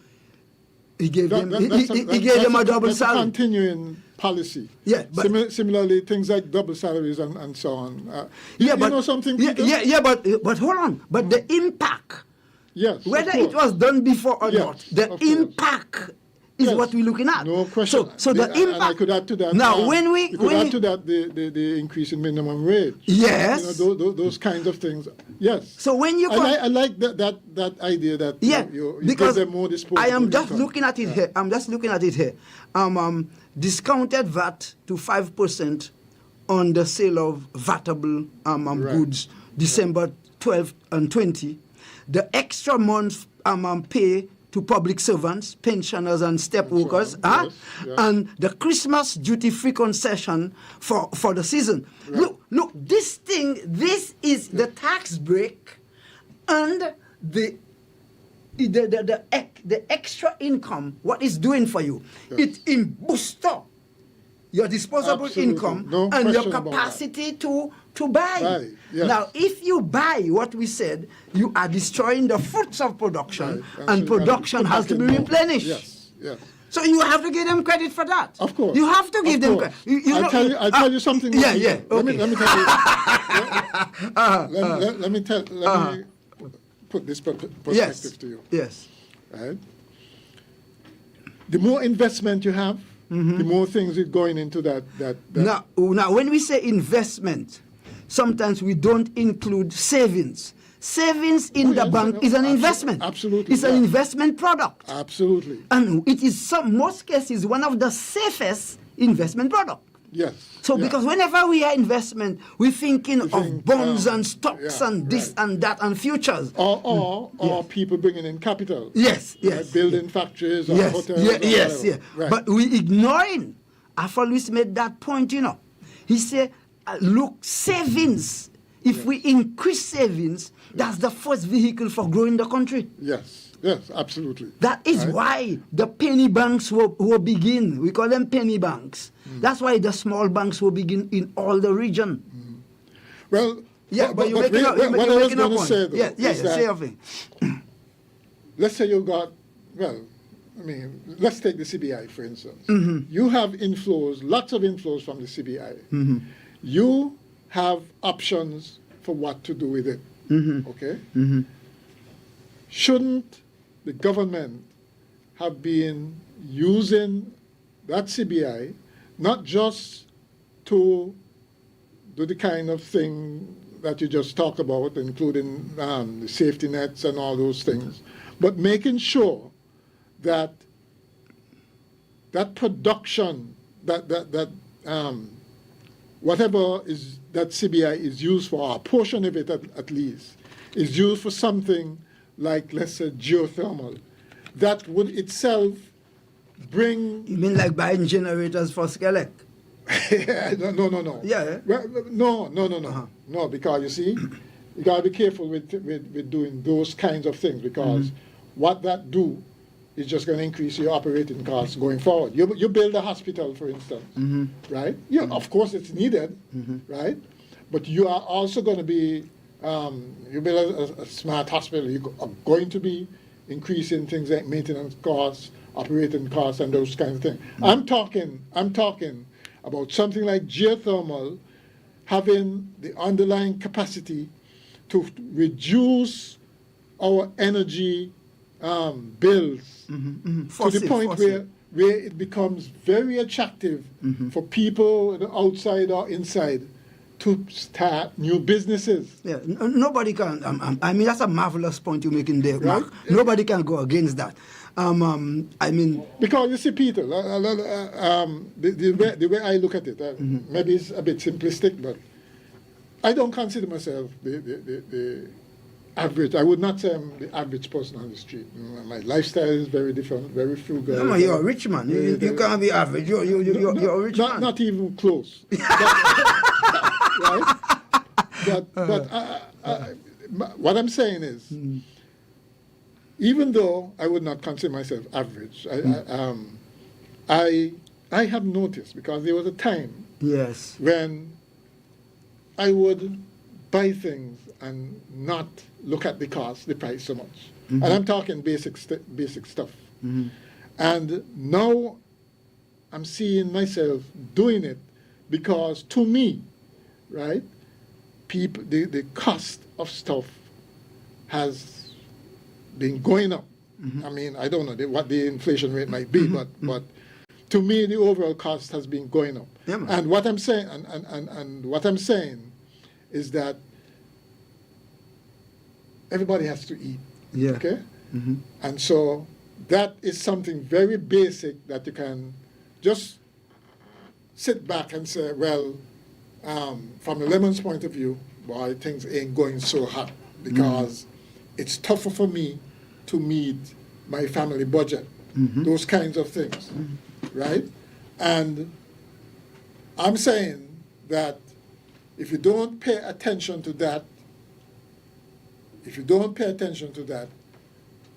he gave them a double salary. A continuing policy. Yeah, but similarly, things like double salaries and so on. but know something, Peter? but hold on. But the impact Yes, of Whether course. it was done before or Yes, not, the of course. impact is Yes. what we're looking at. No question. So the impact. And I could add to that. Now, when we you could add to that the increase in minimum wage. Yes. You know, those kinds of things. Yes. So when you I like that idea that you give because them more disposable I am just income. looking at it here. I'm just looking at it here. Discounted VAT to 5% on the sale of vatable goods, December 12 and 20. The extra month pay to public servants, pensioners and step workers, yes. and the Christmas duty-free concession for the season. Right. Look, this is the tax break and the extra income, what it's doing for you. Yes. It boosts up your disposable Absolutely. income No and your question about that. capacity to buy. Buy, yes. Now, if you buy what we said, you are destroying the fruits of production, Right. and so you gotta production put has back to be in more. replenished. Yes, yes. So you have to give them credit for that. Of course. You have to give Of them course. credit. I'll tell you something. Yeah, Martin. yeah. Okay. Let me tell you. Let me put this perspective Yes. to you. Yes. Right? The more investment you have, the more things are going into that. Now, when we say investment, sometimes we don't include savings. Savings in the yes, bank is an investment. absolutely, It's an yeah. investment product. Absolutely. And it is most cases one of the safest investment product. Yes. So yeah. because whenever we hear investment, we're thinking We of think, bonds and stocks yeah, and this right. and that and futures. Or people bringing in capital. Yes, Right? yes. Building factories or Yes, hotels. yeah, or yes, whatever. yeah. Right. But we ignoring. I've always made that point, He said, look, savings. If we increase savings, that's the first vehicle for growing the country. Yes, absolutely. That is Right. why the penny banks will begin. We call them penny banks. That's why the small banks will begin in all the region. Well, Yeah, but you're what making I was a going to point. say, though, is say your that, thing. let's say you got, let's take the CBI, for instance. You have inflows, lots of inflows from the CBI. You have options for what to do with it. Okay? Shouldn't the government have been using that CBI not just to do the kind of thing that you just talked about, including the safety nets and all those things, but making sure that production, that whatever is that CBI is used for, or a portion of it at least, is used for something like, let's say, geothermal, that would itself bring... You mean like buying generators for Skelec? No. Yeah. Well, no. No, because you see, you got to be careful with doing those kinds of things, because what that do is just going to increase your operating costs going forward. You build a hospital, for instance, right? Yeah, of course it's needed, right? But you are also going to be, you build a smart hospital, you are going to be increasing things like maintenance costs, operating costs, and those kinds of things. I'm talking about something like geothermal having the underlying capacity to reduce our energy bills to the point where it becomes very attractive for people outside or inside to start new businesses. Yeah, nobody can. I mean, that's a marvelous point you're making there, Mark. Right? Nobody can go against that. I mean, because you see, Peter, the way I look at it, maybe it's a bit simplistic, but I don't consider myself the average. I would not say I'm the average person on the street. My lifestyle is very different, very frugal. no, you're a rich man. You can't be average. You're a rich man. Not even close. Right? But what I'm saying is, even though I would not consider myself average, I have noticed, because there was a time Yes. when I would buy things and not look at the cost, the price so much. And I'm talking basic stuff. And now I'm seeing myself doing it because, to me, right, people, the cost of stuff has been going up. I mean, I don't know what the inflation rate might be, but to me, the overall cost has been going up. Yeah, man. And what I'm saying, and what I'm saying, is that everybody has to eat. Yeah. Okay. And so that is something very basic that you can just sit back and say, well, from the lemons point of view, boy, things ain't going so hot because it's tougher for me to meet my family budget. Those kinds of things, right? And I'm saying that if you don't pay attention to that,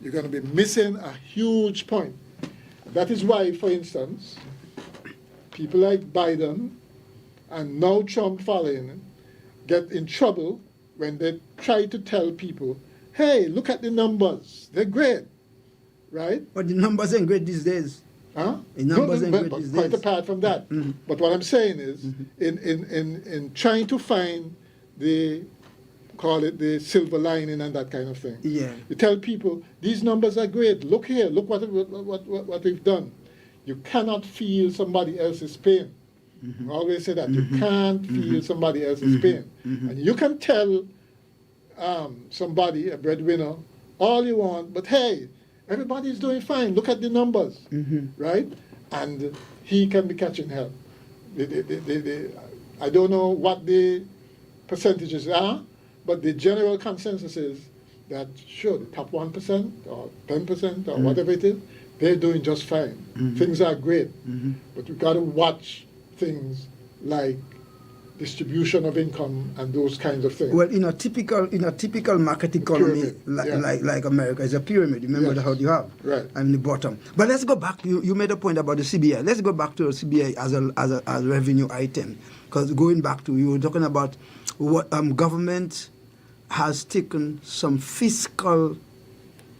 you're going to be missing a huge point. That is why, for instance, people like Biden and now Trump following get in trouble when they try to tell people, hey, look at the numbers. They're great, right? But the numbers ain't great these days. Huh? The numbers ain't great but these quite days. apart from that. But what I'm saying is, in trying to find call it the silver lining and that kind of thing. Yeah. You tell people, these numbers are great. Look here. Look what we've done. You cannot feel somebody else's pain. I always say that. You can't feel somebody else's pain. And you can tell somebody, a breadwinner, all you want, but hey, everybody's doing fine. Look at the numbers, right? And he can be catching hell. I don't know what the percentages are, but the general consensus is that, sure, the top 1% or 10% or whatever it is, they're doing just fine. Things are great. But we've got to watch things like distribution of income and those kinds of things. Well, in a typical market economy like America, it's a pyramid. Remember how you have. Right. I'm the bottom. But let's go back. You made a point about the CBI. Let's go back to the CBI as a revenue item. Because going back to, you were talking about what government has taken some fiscal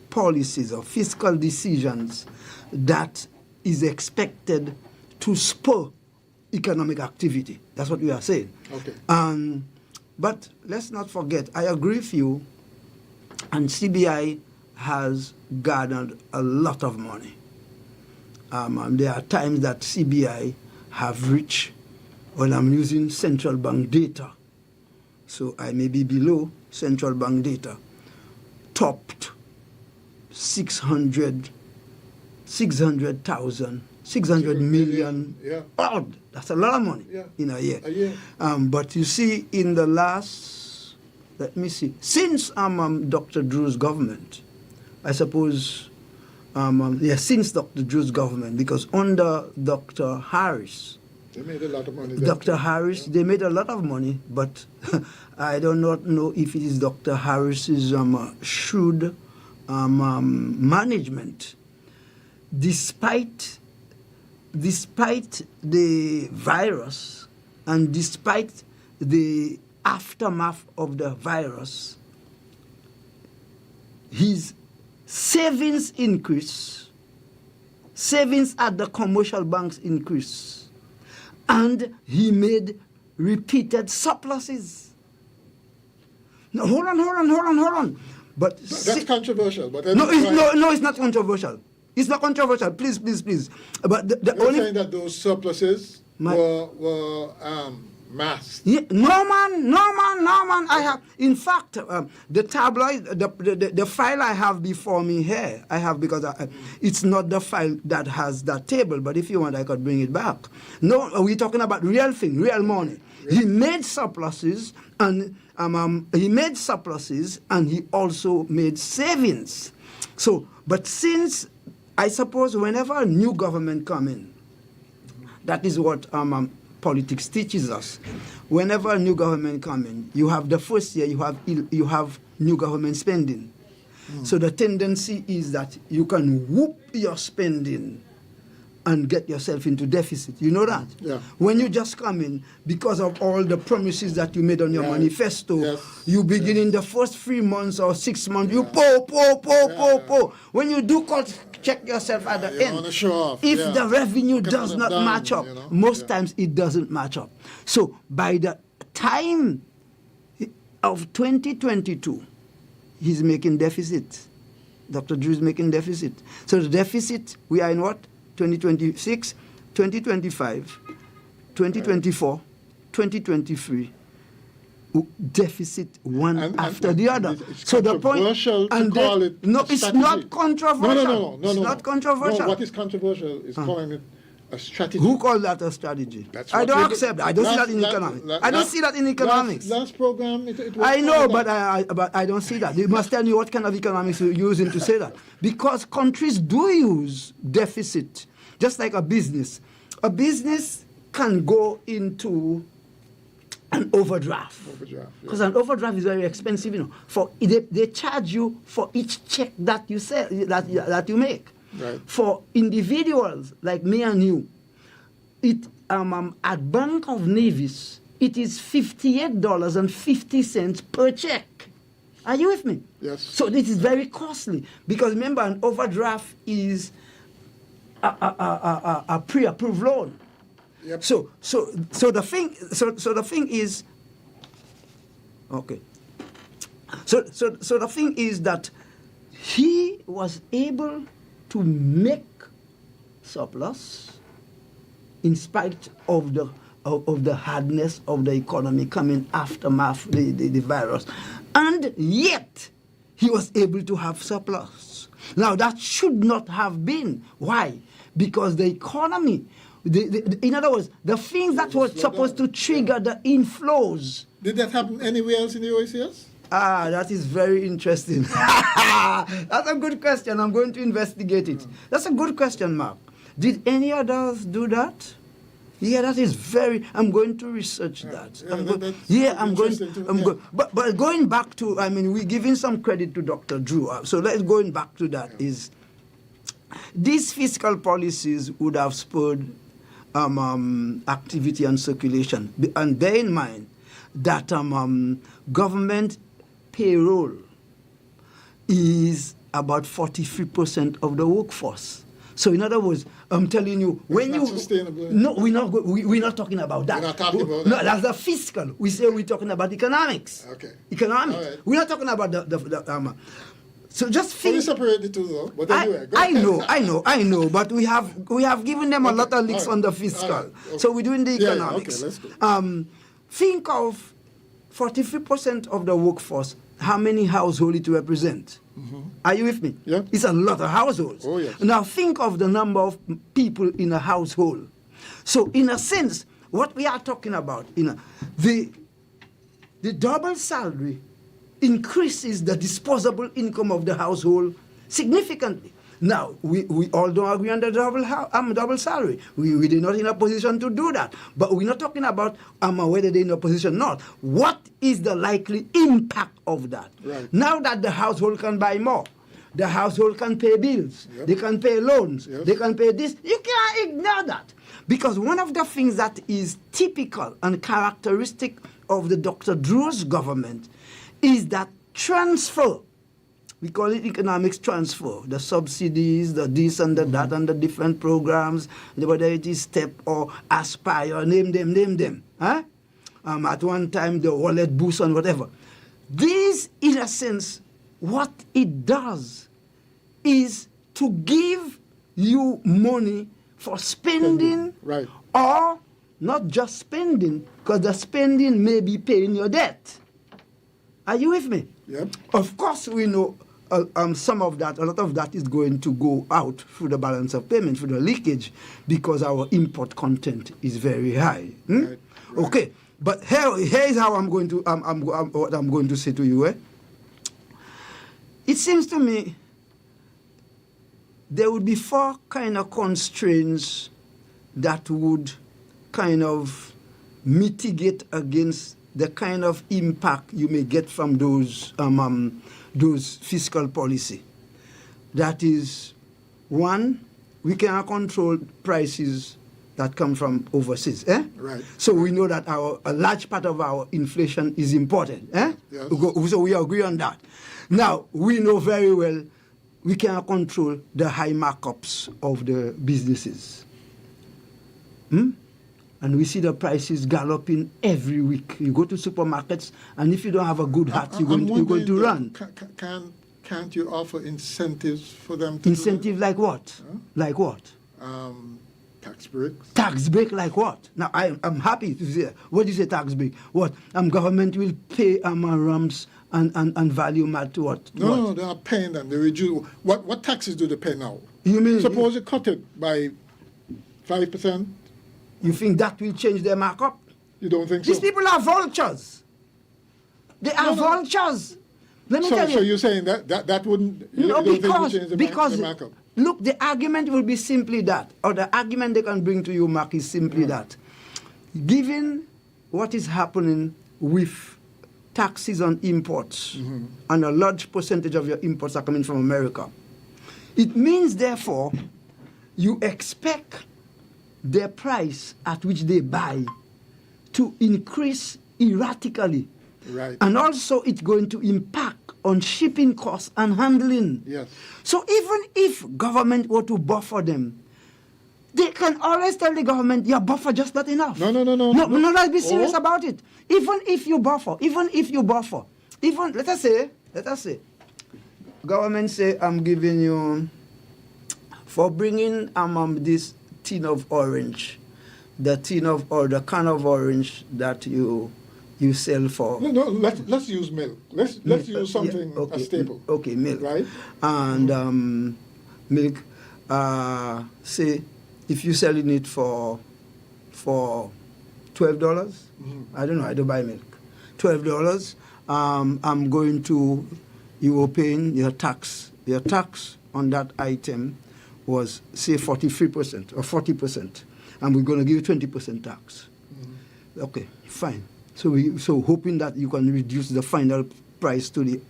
policies or fiscal decisions that is expected to spur economic activity. That's what we are saying. Okay. But let's not forget, I agree with you, and CBI has garnered a lot of money. There are times that CBI have reached, when I'm using central bank data, so I may be below central bank data, topped 600 million. Yeah. Odd. That's a lot of money in a year. But you see, in the last, let me see, since Dr. Drew's government, I suppose, since Dr. Drew's government, because under Dr. Harris, they made a lot of money. Dr. Harris, they made a lot of money, but I do not know if it is Dr. Harris's shrewd management. Despite the virus and despite the aftermath of the virus, his savings increase, savings at the commercial banks increase, and he made repeated surpluses. Now, hold on. But that's controversial. But no, it's not controversial. It's not controversial. Please. But you're only saying that those surpluses were masked. Yeah, no man. I have, in fact, the tabloid, the file I have before me here, I have because it's not the file that has that table. But if you want, I could bring it back. No, we're talking about real thing, real money. He made surpluses and he also made savings. So, but since I suppose whenever a new government comes in, that is what politics teaches us. Whenever a new government comes in, you have the first year, you have new government spending. So the tendency is that you can whoop your spending and get yourself into deficit. You know that? Yeah. When you just come in, because of all the promises that you made on your manifesto, you begin in the first 3 months or 6 months, you pour. When you do check yourself at the end. Show off. If the revenue does not match up, most times it doesn't match up. So by the time of 2022, he's making deficit. Dr. Drew is making deficit. So the deficit, we are in what? 2026, 2025, 2024, 2023. Deficit one after the other. So the point, and call it no, it's strategy. not controversial. No. It's not controversial. No, what is controversial is calling it a strategy. Who called that a strategy? I don't accept that. I don't see that in economics. I don't see that in economics. Last program, it was I know, but I don't see that. You must tell me what kind of economics you're using to say that. Because countries do use deficit, just like a business. A business can go into an overdraft. Because an overdraft is very expensive, you know. They charge you for each check that you sell, that you make. Right. For individuals like me and you, at Bank of Nevis, it is $58.50 per check. Are you with me? Yes. So this is very costly because remember, an overdraft is a pre-approved loan. Yep. So the thing is, okay. So the thing is that he was able to make surplus in spite of the hardness of the economy coming aftermath the virus, and yet he was able to have surplus. Now that should not have been. Why? Because the economy. In other words, the things that were supposed to trigger the inflows. Did that happen anywhere else in the OACS? That is very interesting. That's a good question. I'm going to investigate it. That's a good question, Mark. Did any others do that? Yeah, that is very. I'm going to research that. But going back to, we're giving some credit to Dr. Drew. So let's going back to that is. These fiscal policies would have spurred activity and circulation. And bear in mind that government payroll is about 43% of the workforce. So in other words, I'm telling you, when you sustainable. No, we're not talking about that. We're not talking about no, that. that's the fiscal. We're talking about economics. Okay. Economics. All right. We're not talking about the so just think. We separate the two though. But anyway, I know. But we have given them a lot of licks on the fiscal. Right. Okay. So we're doing the economics. Okay, let's go. Think of 43% of the workforce. How many households it represent? Mm-hmm. Are you with me? Yeah. It's a lot of households. Oh, yes. Now think of the number of people in a household. So in a sense, what we are talking about, the double salary increases the disposable income of the household significantly. Now, we all don't agree on the double salary. We're not in a position to do that. But we're not talking about whether they're in a position or not. What is the likely impact of that? Right. Now that the household can buy more, the household can pay bills, Yep. they can pay loans, Yes. they can pay this. You can't ignore that. Because one of the things that is typical and characteristic of the Dr. Drew's government is that transfer. We call it economics transfer. The subsidies, the this and the that and the different programs, whether it is STEP or Aspire, name them. Huh? At one time, the wallet boost and whatever. This, in a sense, what it does is to give you money for spending, Right. or not just spending, because the spending may be paying your debt. Are you with me? Yep. Of course, we know some of that, a lot of that is going to go out through the balance of payment, through the leakage, because our import content is very high. Right. Okay, but here is how I'm going to what I'm going to say to you. It seems to me there would be four kind of constraints that would kind of mitigate against the kind of impact you may get from those fiscal policy. That is, one, we cannot control prices that come from overseas. Right. So we know that a large part of our inflation is imported. Yes. So we agree on that. Now, we know very well we cannot control the high markups of the businesses. And we see the prices galloping every week. You go to supermarkets, and if you don't have a good hat, you're going to run. can't you offer incentives for them to Incentive like what? Huh? Like what? Tax breaks? Tax break like what? Now, I'm happy to say, what do you say tax break? What? Government will pay RAMs and value mat to what? No, they're not paying them. They reduce. What taxes do they pay now? You mean? Suppose you cut it by 5%. You think that will change their markup? You don't think These so? people are vultures. They are vultures. Let me tell you. So you're saying that wouldn't... You No, don't think because, would change the markup? Look, the argument will be simply that, or the argument they can bring to you, Mark, is simply that. Given what is happening with taxes on imports, and a large percentage of your imports are coming from America, it means, therefore, you expect their price at which they buy to increase erratically. Right. And also it's going to impact on shipping costs and handling. Yes. So even if government were to buffer them, they can always tell the government, your buffer just not enough. No, let's be serious about it. Even if you buffer, let us say, government say, I'm giving you, for bringing this tin of orange, the can of orange that you sell for. No, let's use milk. Let's use something a staple. Okay, milk. Right. And milk. Say, if you're selling it for $12, I don't know. I don't buy milk. $12. I'm going to. You were paying your tax. Your tax on that item was say 43% or 40%, and we're going to give you 20% tax. Okay, fine. So hoping that you can reduce the final price to the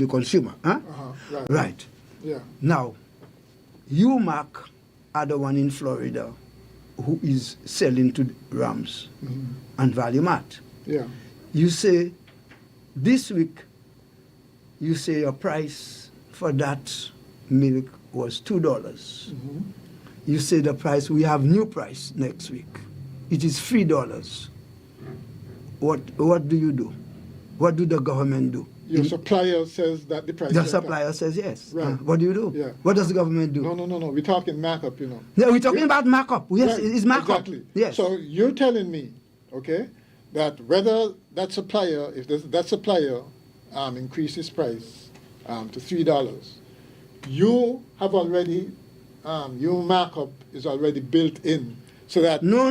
consumer, huh? Right. Yeah. Now, you, Mark, are the one in Florida who is selling to Rams and Value Mart. Yeah. You say this week, you say your price for that milk was $2. You say the price, we have new price next week. It is $3. What do you do? What do the government do? Your supplier says that the price. The supplier says yes. Right. What do you do? Yeah. What does the government do? No. We're talking markup, Yeah, we're talking about markup. Yes, right. it's markup. Exactly. Yes. So you're telling me, okay, that whether that supplier, if that supplier increases price to $3, you have already, your markup is already built in. So that No.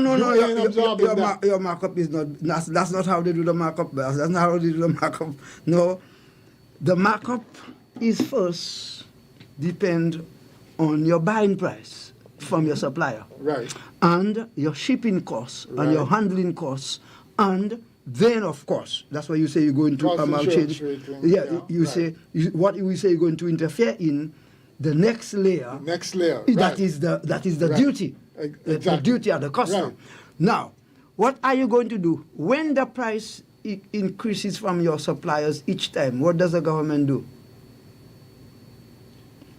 Your markup is not. That's not how they do the markup. That's not how they do the markup. No, the markup is first depend on your buying price from your supplier, right, and your shipping costs and your handling costs, and then of course that's why you say you're going to change. You say what we say you're going to interfere in the next layer. Next layer. That is the duty. Exactly. The duty of the customer. Right. Now, what are you going to do when the price increases from your suppliers each time? What does the government do?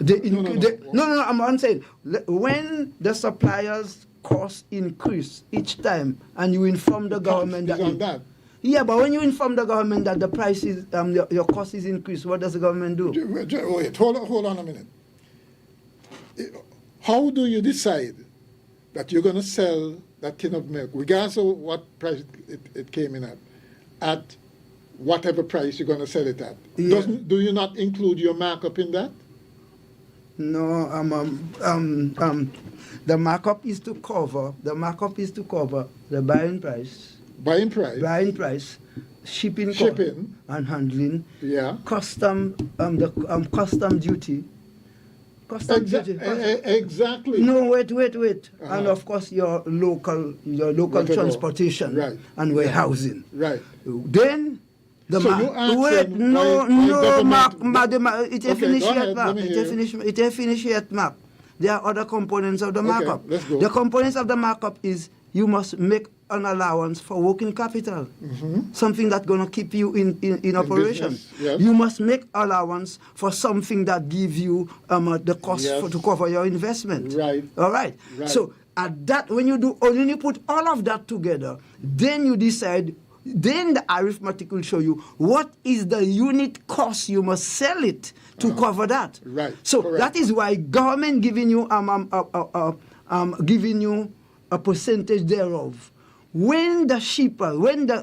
I'm saying when the suppliers' costs increase each time, and you inform the government that. Yeah, but when you inform the government that the price is your cost is increased, what does the government do? Wait, hold on a minute. How do you decide that you're going to sell that tin of milk, regardless of what price it came in at whatever price you're going to sell it at? Yeah. Do you not include your markup in that? No, the markup is to cover the buying price, shipping cost and handling, custom duty. Exactly. No, wait. And of course your local transportation and warehousing. Right. Then the it ain't finished yet, Mark. There are other components of the markup. Let's go. The components of the markup is you must make an allowance for working capital, something that's going to keep you in operation. Yes. You must make allowance for something that gives you the cost to cover your investment. Right. All right. So at that, when you put all of that together, then you decide then the arithmetic will show you what is the unit cost you must sell it to cover that. Right. So correct. that is why government giving you a percentage thereof. When the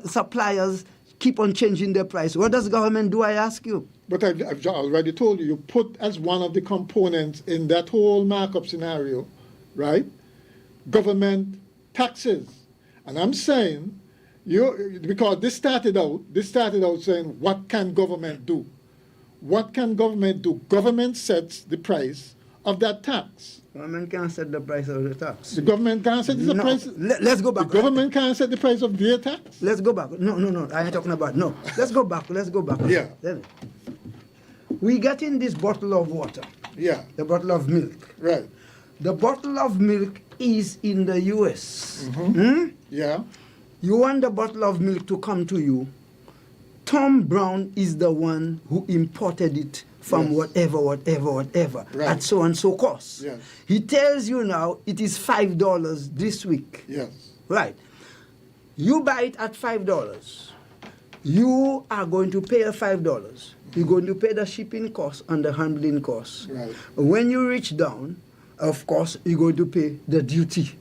suppliers keep on changing their price, what does government do, I ask you? But I've already told you, you put as one of the components in that whole markup scenario, right, government taxes. And I'm saying, because this started out saying, what can government do? What can government do? Government sets the price of that tax. Government can't set the price of the tax. The government can't set the price. Let's go back. The government can't set the price of their tax. Let's go back. No. I ain't talking about no. Let's go back. Yeah. We get in this bottle of water. Yeah. The bottle of milk. Right. The bottle of milk is in the U.S. Yeah. You want the bottle of milk to come to you. Tom Brown is the one who imported it from whatever, Right. at so and so cost. Yes. He tells you now it is $5 this week. Yes. Right. You buy it at $5. You are going to pay $5. You're going to pay the shipping cost and the handling cost. Right. When you reach down, of course, you're going to pay the duty.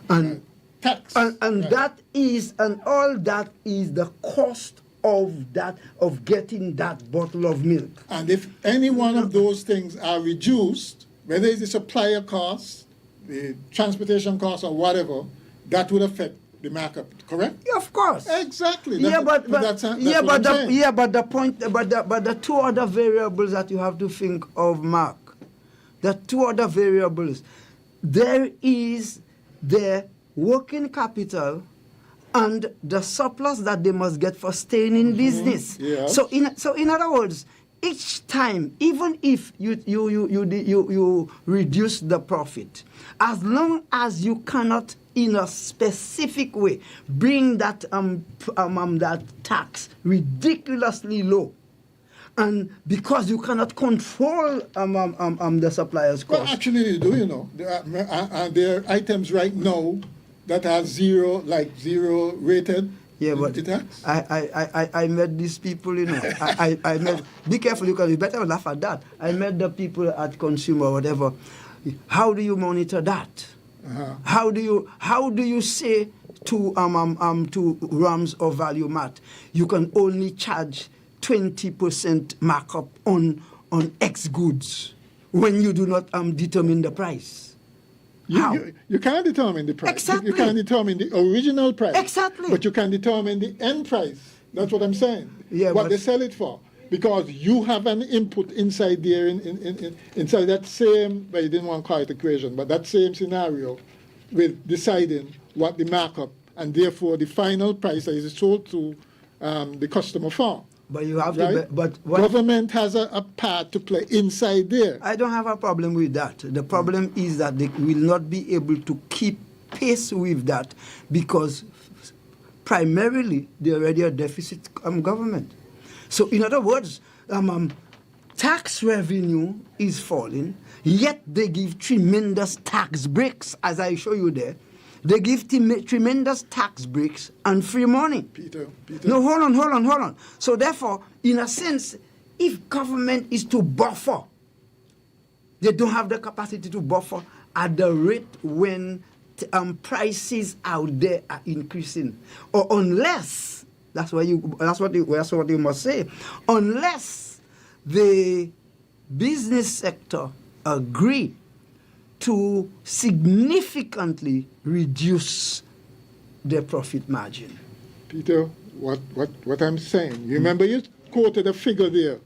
And tax. And Right. that is, and all that is the cost of getting that bottle of milk. And if any one of those things are reduced, whether it's the supplier cost, the transportation cost, or whatever, that would affect the markup, correct? Yeah, of course. Exactly. But the two other variables that you have to think of, Mark, the two other variables, there is the working capital and the surplus that they must get for staying in business. Yes. So in other words, each time, even if you reduce the profit, as long as you cannot in a specific way bring that that tax ridiculously low, and because you cannot control the supplier's cost. Well, actually, they do, you know. There are items right now that are zero rated. Yeah, but I met these people, you know. I met, be careful, because you better laugh at that. I met the people at Consumer, whatever. How do you monitor that? How do you say to Rams or Value Mart, you can only charge 20% markup on X goods when you do not determine the price? You can't determine the price. Exactly. You can't determine the original price. Exactly. But you can determine the end price. That's what I'm saying. Yeah, what but they sell it for. Because you have an input inside there, inside that same, well, you didn't want to call it equation, but that same scenario with deciding what the markup and therefore the final price that is sold to the customer for. But you have right? to. But government has a part to play inside there. I don't have a problem with that. The problem is that they will not be able to keep pace with that because primarily they're already a deficit government. So in other words, tax revenue is falling, yet they give tremendous tax breaks, as I show you there. They give tremendous tax breaks and free money. Peter. No, hold on. So therefore, in a sense, if government is to buffer, they don't have the capacity to buffer at the rate when prices out there are increasing, or unless that's what you must say, unless the business sector agree to significantly reduce their profit margin. Peter, what I'm saying, you remember you quoted a figure there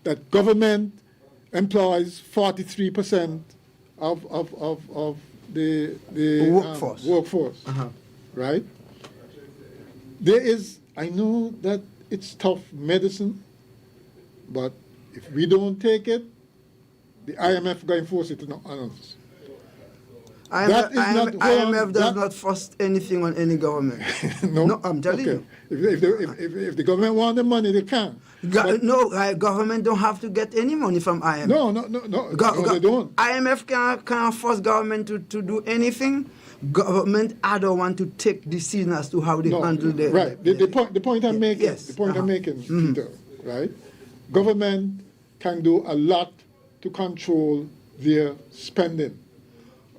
that government employs 43% of the workforce, right? There is, I know that it's tough medicine, but if we don't take it, the IMF going to force it on us. IMF does not force anything on any government. No, I'm telling you. If the government want the money, they can. Government don't have to get any money from IMF. No, they don't. IMF can't force government to do anything. government, I don't want to take decision as to how they handle their... Right. The point I'm making, yes. the point I'm making, Peter, right? Government can do a lot to control their spending.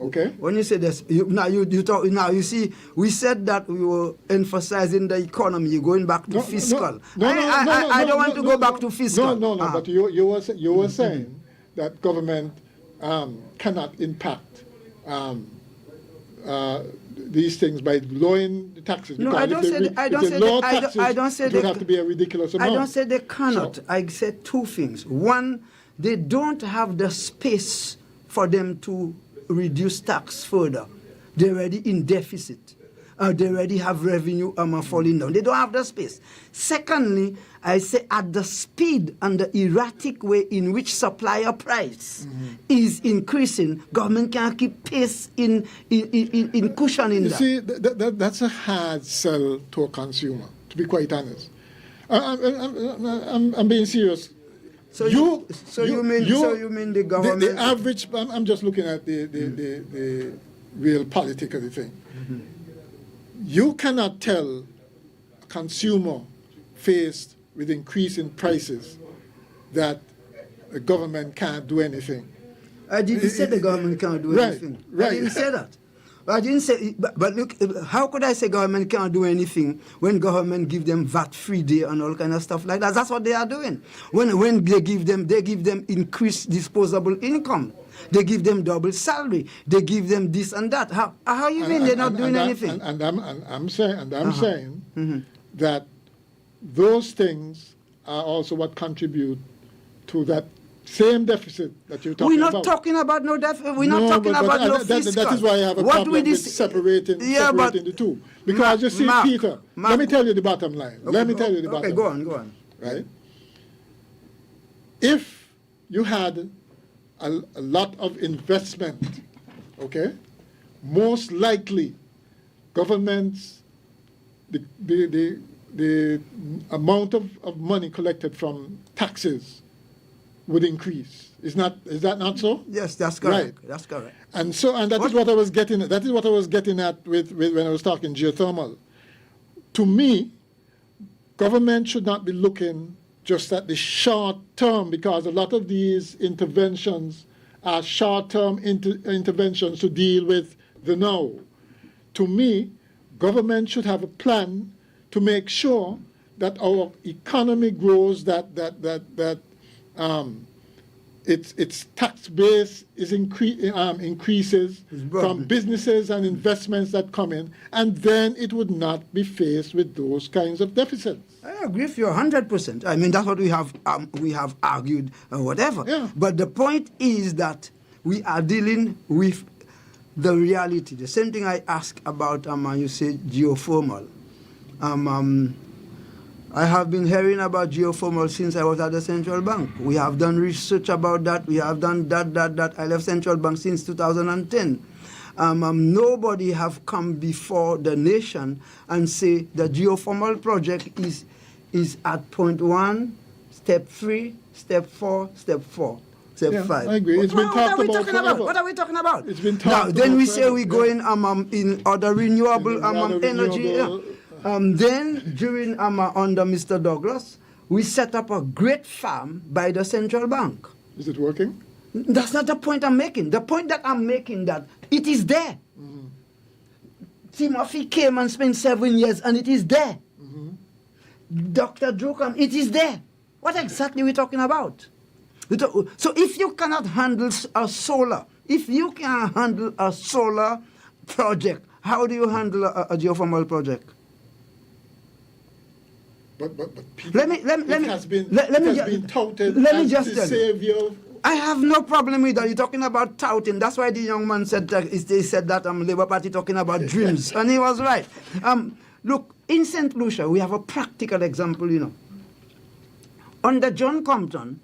Okay. When you say this, you see, we said that we were emphasizing the economy. You're going back to fiscal. I don't want to go back to fiscal. No. But you were saying that government cannot impact these things by lowering the taxes. No, I don't say it would have to be a ridiculous amount. I don't say they cannot. So, I said two things. One, they don't have the space for them to reduce tax further. They're already in deficit. They already have revenue falling down. They don't have the space. Secondly, I say at the speed and the erratic way in which supplier price is increasing, government can't keep pace in cushioning that. You see, that's a hard sell to a consumer, to be quite honest. I'm being serious. So you mean the government? The average. I'm just looking at the real politics of the thing. You cannot tell a consumer faced with increasing prices that the government can't do anything. I didn't say the government can't do anything. Right. I didn't say that. I didn't say, but look, how could I say government can't do anything when government give them VAT-free day and all kind of stuff like that? That's what they are doing. When they give them increased disposable income. They give them double salary. They give them this and that. How you mean they're not doing anything? I'm saying that those things are also what contribute to that same deficit that you're talking about. We're not talking about no deficit. We're not talking about no fiscal. That is why I have a problem with separating the two. Because you see, Peter, let me tell you the bottom line. Okay, go on. Right? If you had a lot of investment, okay, most likely governments, the amount of money collected from taxes would increase. Is that not so? Yes, that's correct. Right. That's correct. And that is what I was getting at. That is what I was getting at with when I was talking geothermal. To me, government should not be looking just at the short term, because a lot of these interventions are short-term interventions to deal with the now. To me, government should have a plan to make sure that our economy grows, that its tax base is increases from businesses and investments that come in, and then it would not be faced with those kinds of deficits. I agree with you 100%. I mean, that's what we have argued and whatever. Yeah. But the point is that we are dealing with the reality. The same thing I asked about, you say geothermal. I have been hearing about geothermal since I was at the central bank. We have done research about that. We have done that. I left central bank since 2010. Nobody have come before the nation and say the geothermal project is at point 1, step 3, step 4, step 4. Step 5. I agree. It's been talked about forever. What are we talking about? It's been talked about. Then we say we go in other renewable energy. Yeah. Then during under Mr. Douglas, we set up a great farm by the central bank. Is it working? That's not the point I'm making. The point that I'm making that it is there. Timothy came and spent 7 years and it is there. Dr. Jokum, it is there. What exactly are we talking about? So if you cannot handle a solar project, how do you handle a geothermal project? But it has been touted as the savior. I have no problem with that. You're talking about touting. That's why the young man said that Labour Party talking about dreams, and he was right. Look, in St. Lucia, we have a practical example. Under John Compton,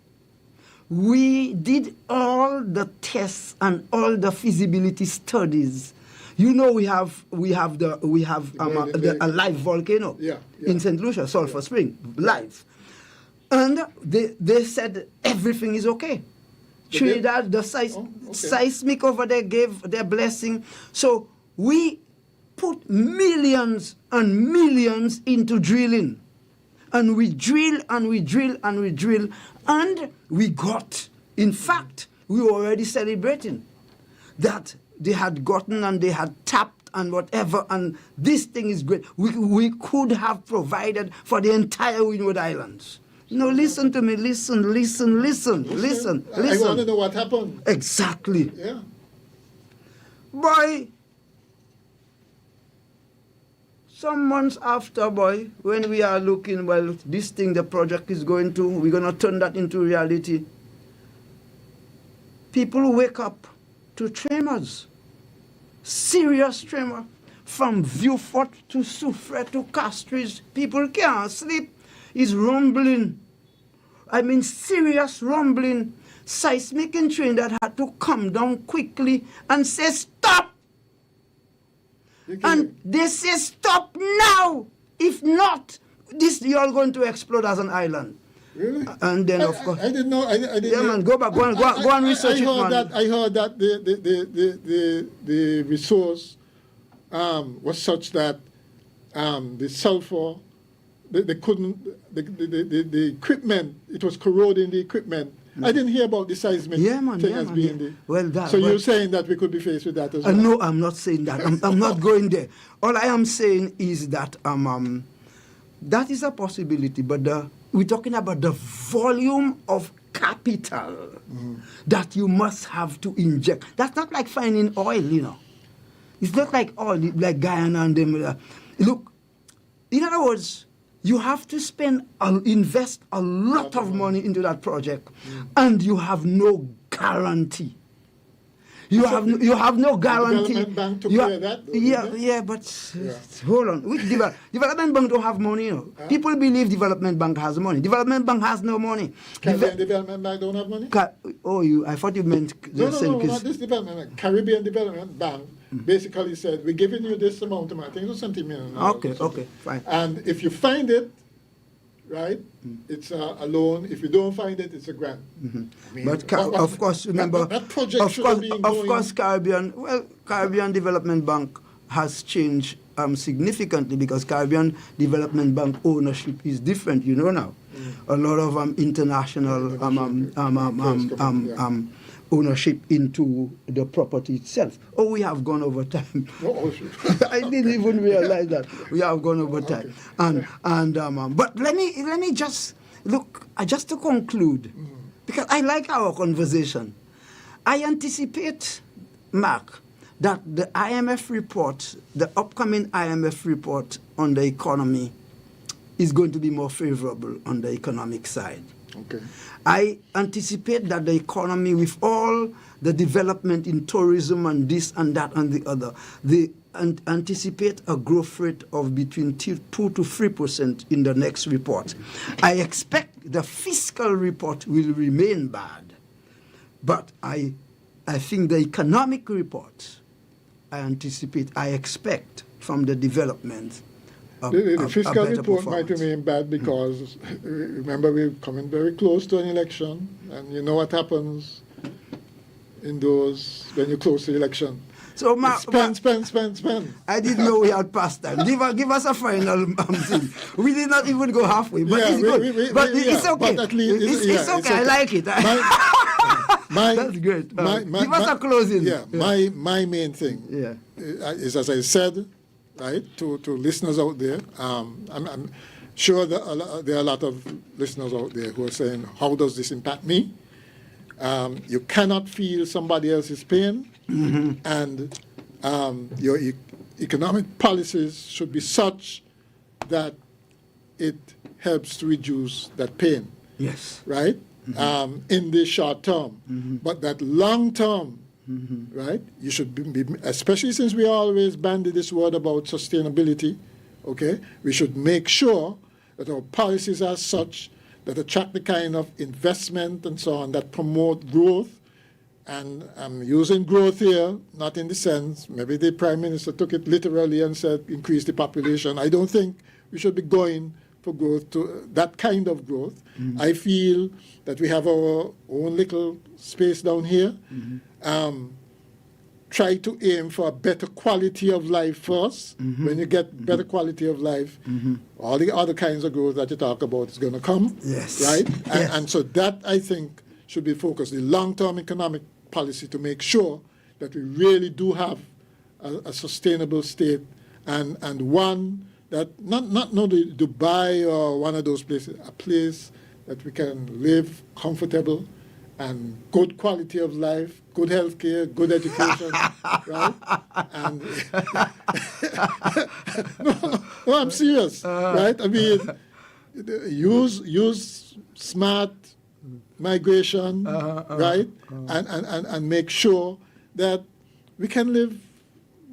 we did all the tests and all the feasibility studies. We have a live volcano in St. Lucia, Sulphur Spring, live. And they said everything is okay. Trinidad, the seismic over there gave their blessing. So we put millions and millions into drilling. And we drill and we drill and we drill. And we got, in fact, we were already celebrating that they had gotten and they had tapped and whatever. And this thing is great. We could have provided for the entire Windward Islands. No, listen to me. Listen. I want to know what happened. Exactly. Yeah. Boy, some months after, boy, when we are looking, well, this thing, the project is going to, we're going to turn that into reality. People wake up to tremors, serious tremor, from Vieux-Fort to Soufrière to Castries. People can't sleep. It's rumbling. I mean, serious rumbling. Seismic in Trinidad had to come down quickly and say, stop! And they say, stop now! If not, you're going to explode as an island. Really? And then, of course... I didn't know. I didn't yeah, know. Man, go back. Go and research it, man. I heard that the resource was such that the sulfur, they couldn't, the equipment, it was corroding the equipment. I didn't hear about the seismic thing as being the... Well, so you're saying that we could be faced with that as well? No, I'm not saying that. I'm not going there. All I am saying is that that is a possibility, but we're talking about the volume of capital that you must have to inject. That's not like finding oil, you know. It's not like oil, like Guyana and them. Look, in other words, you have to invest a lot of money into that project, and you have no guarantee. You have no guarantee. Development Bank took care of that, though, but hold on. Development Bank don't have money, you know. People believe Development Bank has money. Development Bank has no money. Caribbean Development Bank don't have money? I thought you meant... No, not this Development Bank. Caribbean Development Bank basically said, we're giving you this amount of money. I think it was $70 million. Okay, fine. And if you find it, right, it's a loan. If you don't find it, it's a grant. I mean, but of course, remember, that project should have been going... Of course, Caribbean Development Bank has changed significantly because Caribbean Development Bank ownership is different, you know now. A lot of international ownership into the property itself. Oh, we have gone over time. I didn't even realize that we have gone over time. Okay. But let me just look. Just to conclude, because I like our conversation. I anticipate, Mark, that the IMF report, the upcoming IMF report on the economy, is going to be more favorable on the economic side. Okay. I anticipate that the economy, with all the development in tourism and this and that and the other, they anticipate a growth rate of between 2 to 3% in the next report. I expect the fiscal report will remain bad, but I think the economic report, I expect from the development the fiscal report might remain bad because, remember, we're coming very close to an election, and you know what happens in those when you close the election. So, spend. I didn't know we had passed time. Give us a final thing. We did not even go halfway, but it's good. It's okay. But at least, it's okay. I like it. That's great. Give us a closing. My main thing is, as I said, right, to listeners out there, I'm sure that there are a lot of listeners out there who are saying, how does this impact me? You cannot feel somebody else's pain, and your economic policies should be such that it helps to reduce that pain. Yes. Right? In the short term. But that long term, right? You should be, especially since we always bandy this word about sustainability, okay? We should make sure that our policies are such that attract the kind of investment and so on that promote growth. And I'm using growth here, not in the sense, maybe the Prime Minister took it literally and said increase the population. I don't think we should be going for growth, to that kind of growth. I feel that we have our own little space down here. try to aim for a better quality of life first. When you get better quality of life, all the other kinds of growth that you talk about is going to come. Yes. Right? Yes. And so that, I think, should be focused, the long-term economic policy, to make sure that we really do have a sustainable state, and one that, not Dubai or one of those places, a place that we can live comfortable and good quality of life, good health care, good education, right? And no, I'm serious, right? I mean, use smart migration, right? And make sure that we can live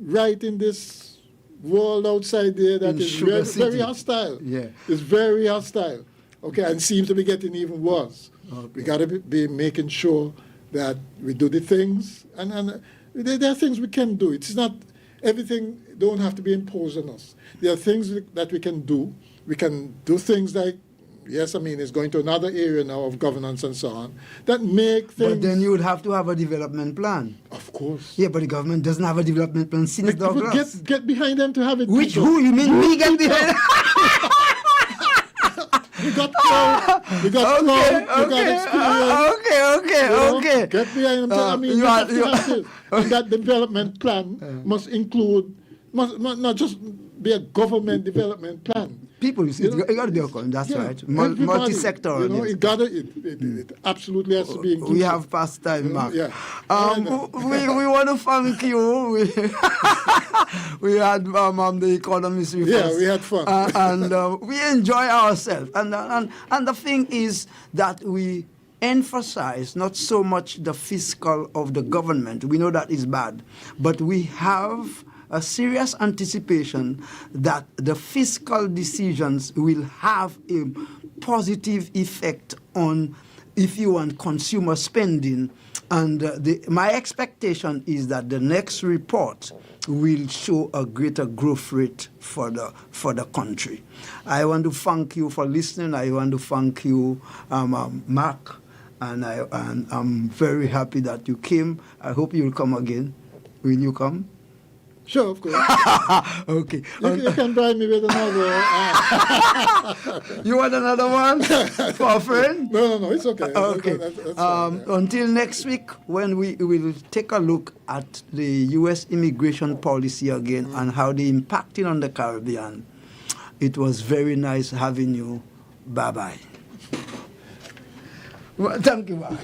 right in this world outside there that is very hostile. Yeah. It's very hostile, okay, and seems to be getting even worse. Okay. We got to be making sure that we do the things, and there are things we can do. It's not, everything don't have to be imposed on us. There are things that we can do. We can do things like, yes, I mean, it's going to another area now of governance and so on, that make things... But then you would have to have a development plan. Of course. Yeah, but the government doesn't have a development plan since Douglas. Get behind them to have it. Which, who? You mean me get behind them? We got flow, we got experience. Okay. Get behind them. I mean, you have to have this. And that development plan must include, must not just be a government development plan. People, you got to be accountable. That's right. Multi-sector. You know, it absolutely has to be included. We have past time, Mark. Yeah. We want to thank you. We had the economist with us. Yeah, we had fun. And we enjoy ourselves. And the thing is that we emphasize not so much the fiscal of the government. We know that is bad. But we have a serious anticipation that the fiscal decisions will have a positive effect on, if you want, consumer spending. And my expectation is that the next report will show a greater growth rate for the country. I want to thank you for listening. I want to thank you, Mark, and I'm very happy that you came. I hope you'll come again. Will you come? Sure, of course. Okay. You can buy me with another. You want another one for a friend? No, it's okay. Okay. That's fine, yeah. Until next week, when we will take a look at the U.S. immigration policy again and how they impacting on the Caribbean. It was very nice having you. Bye-bye. Well, thank you, Mark.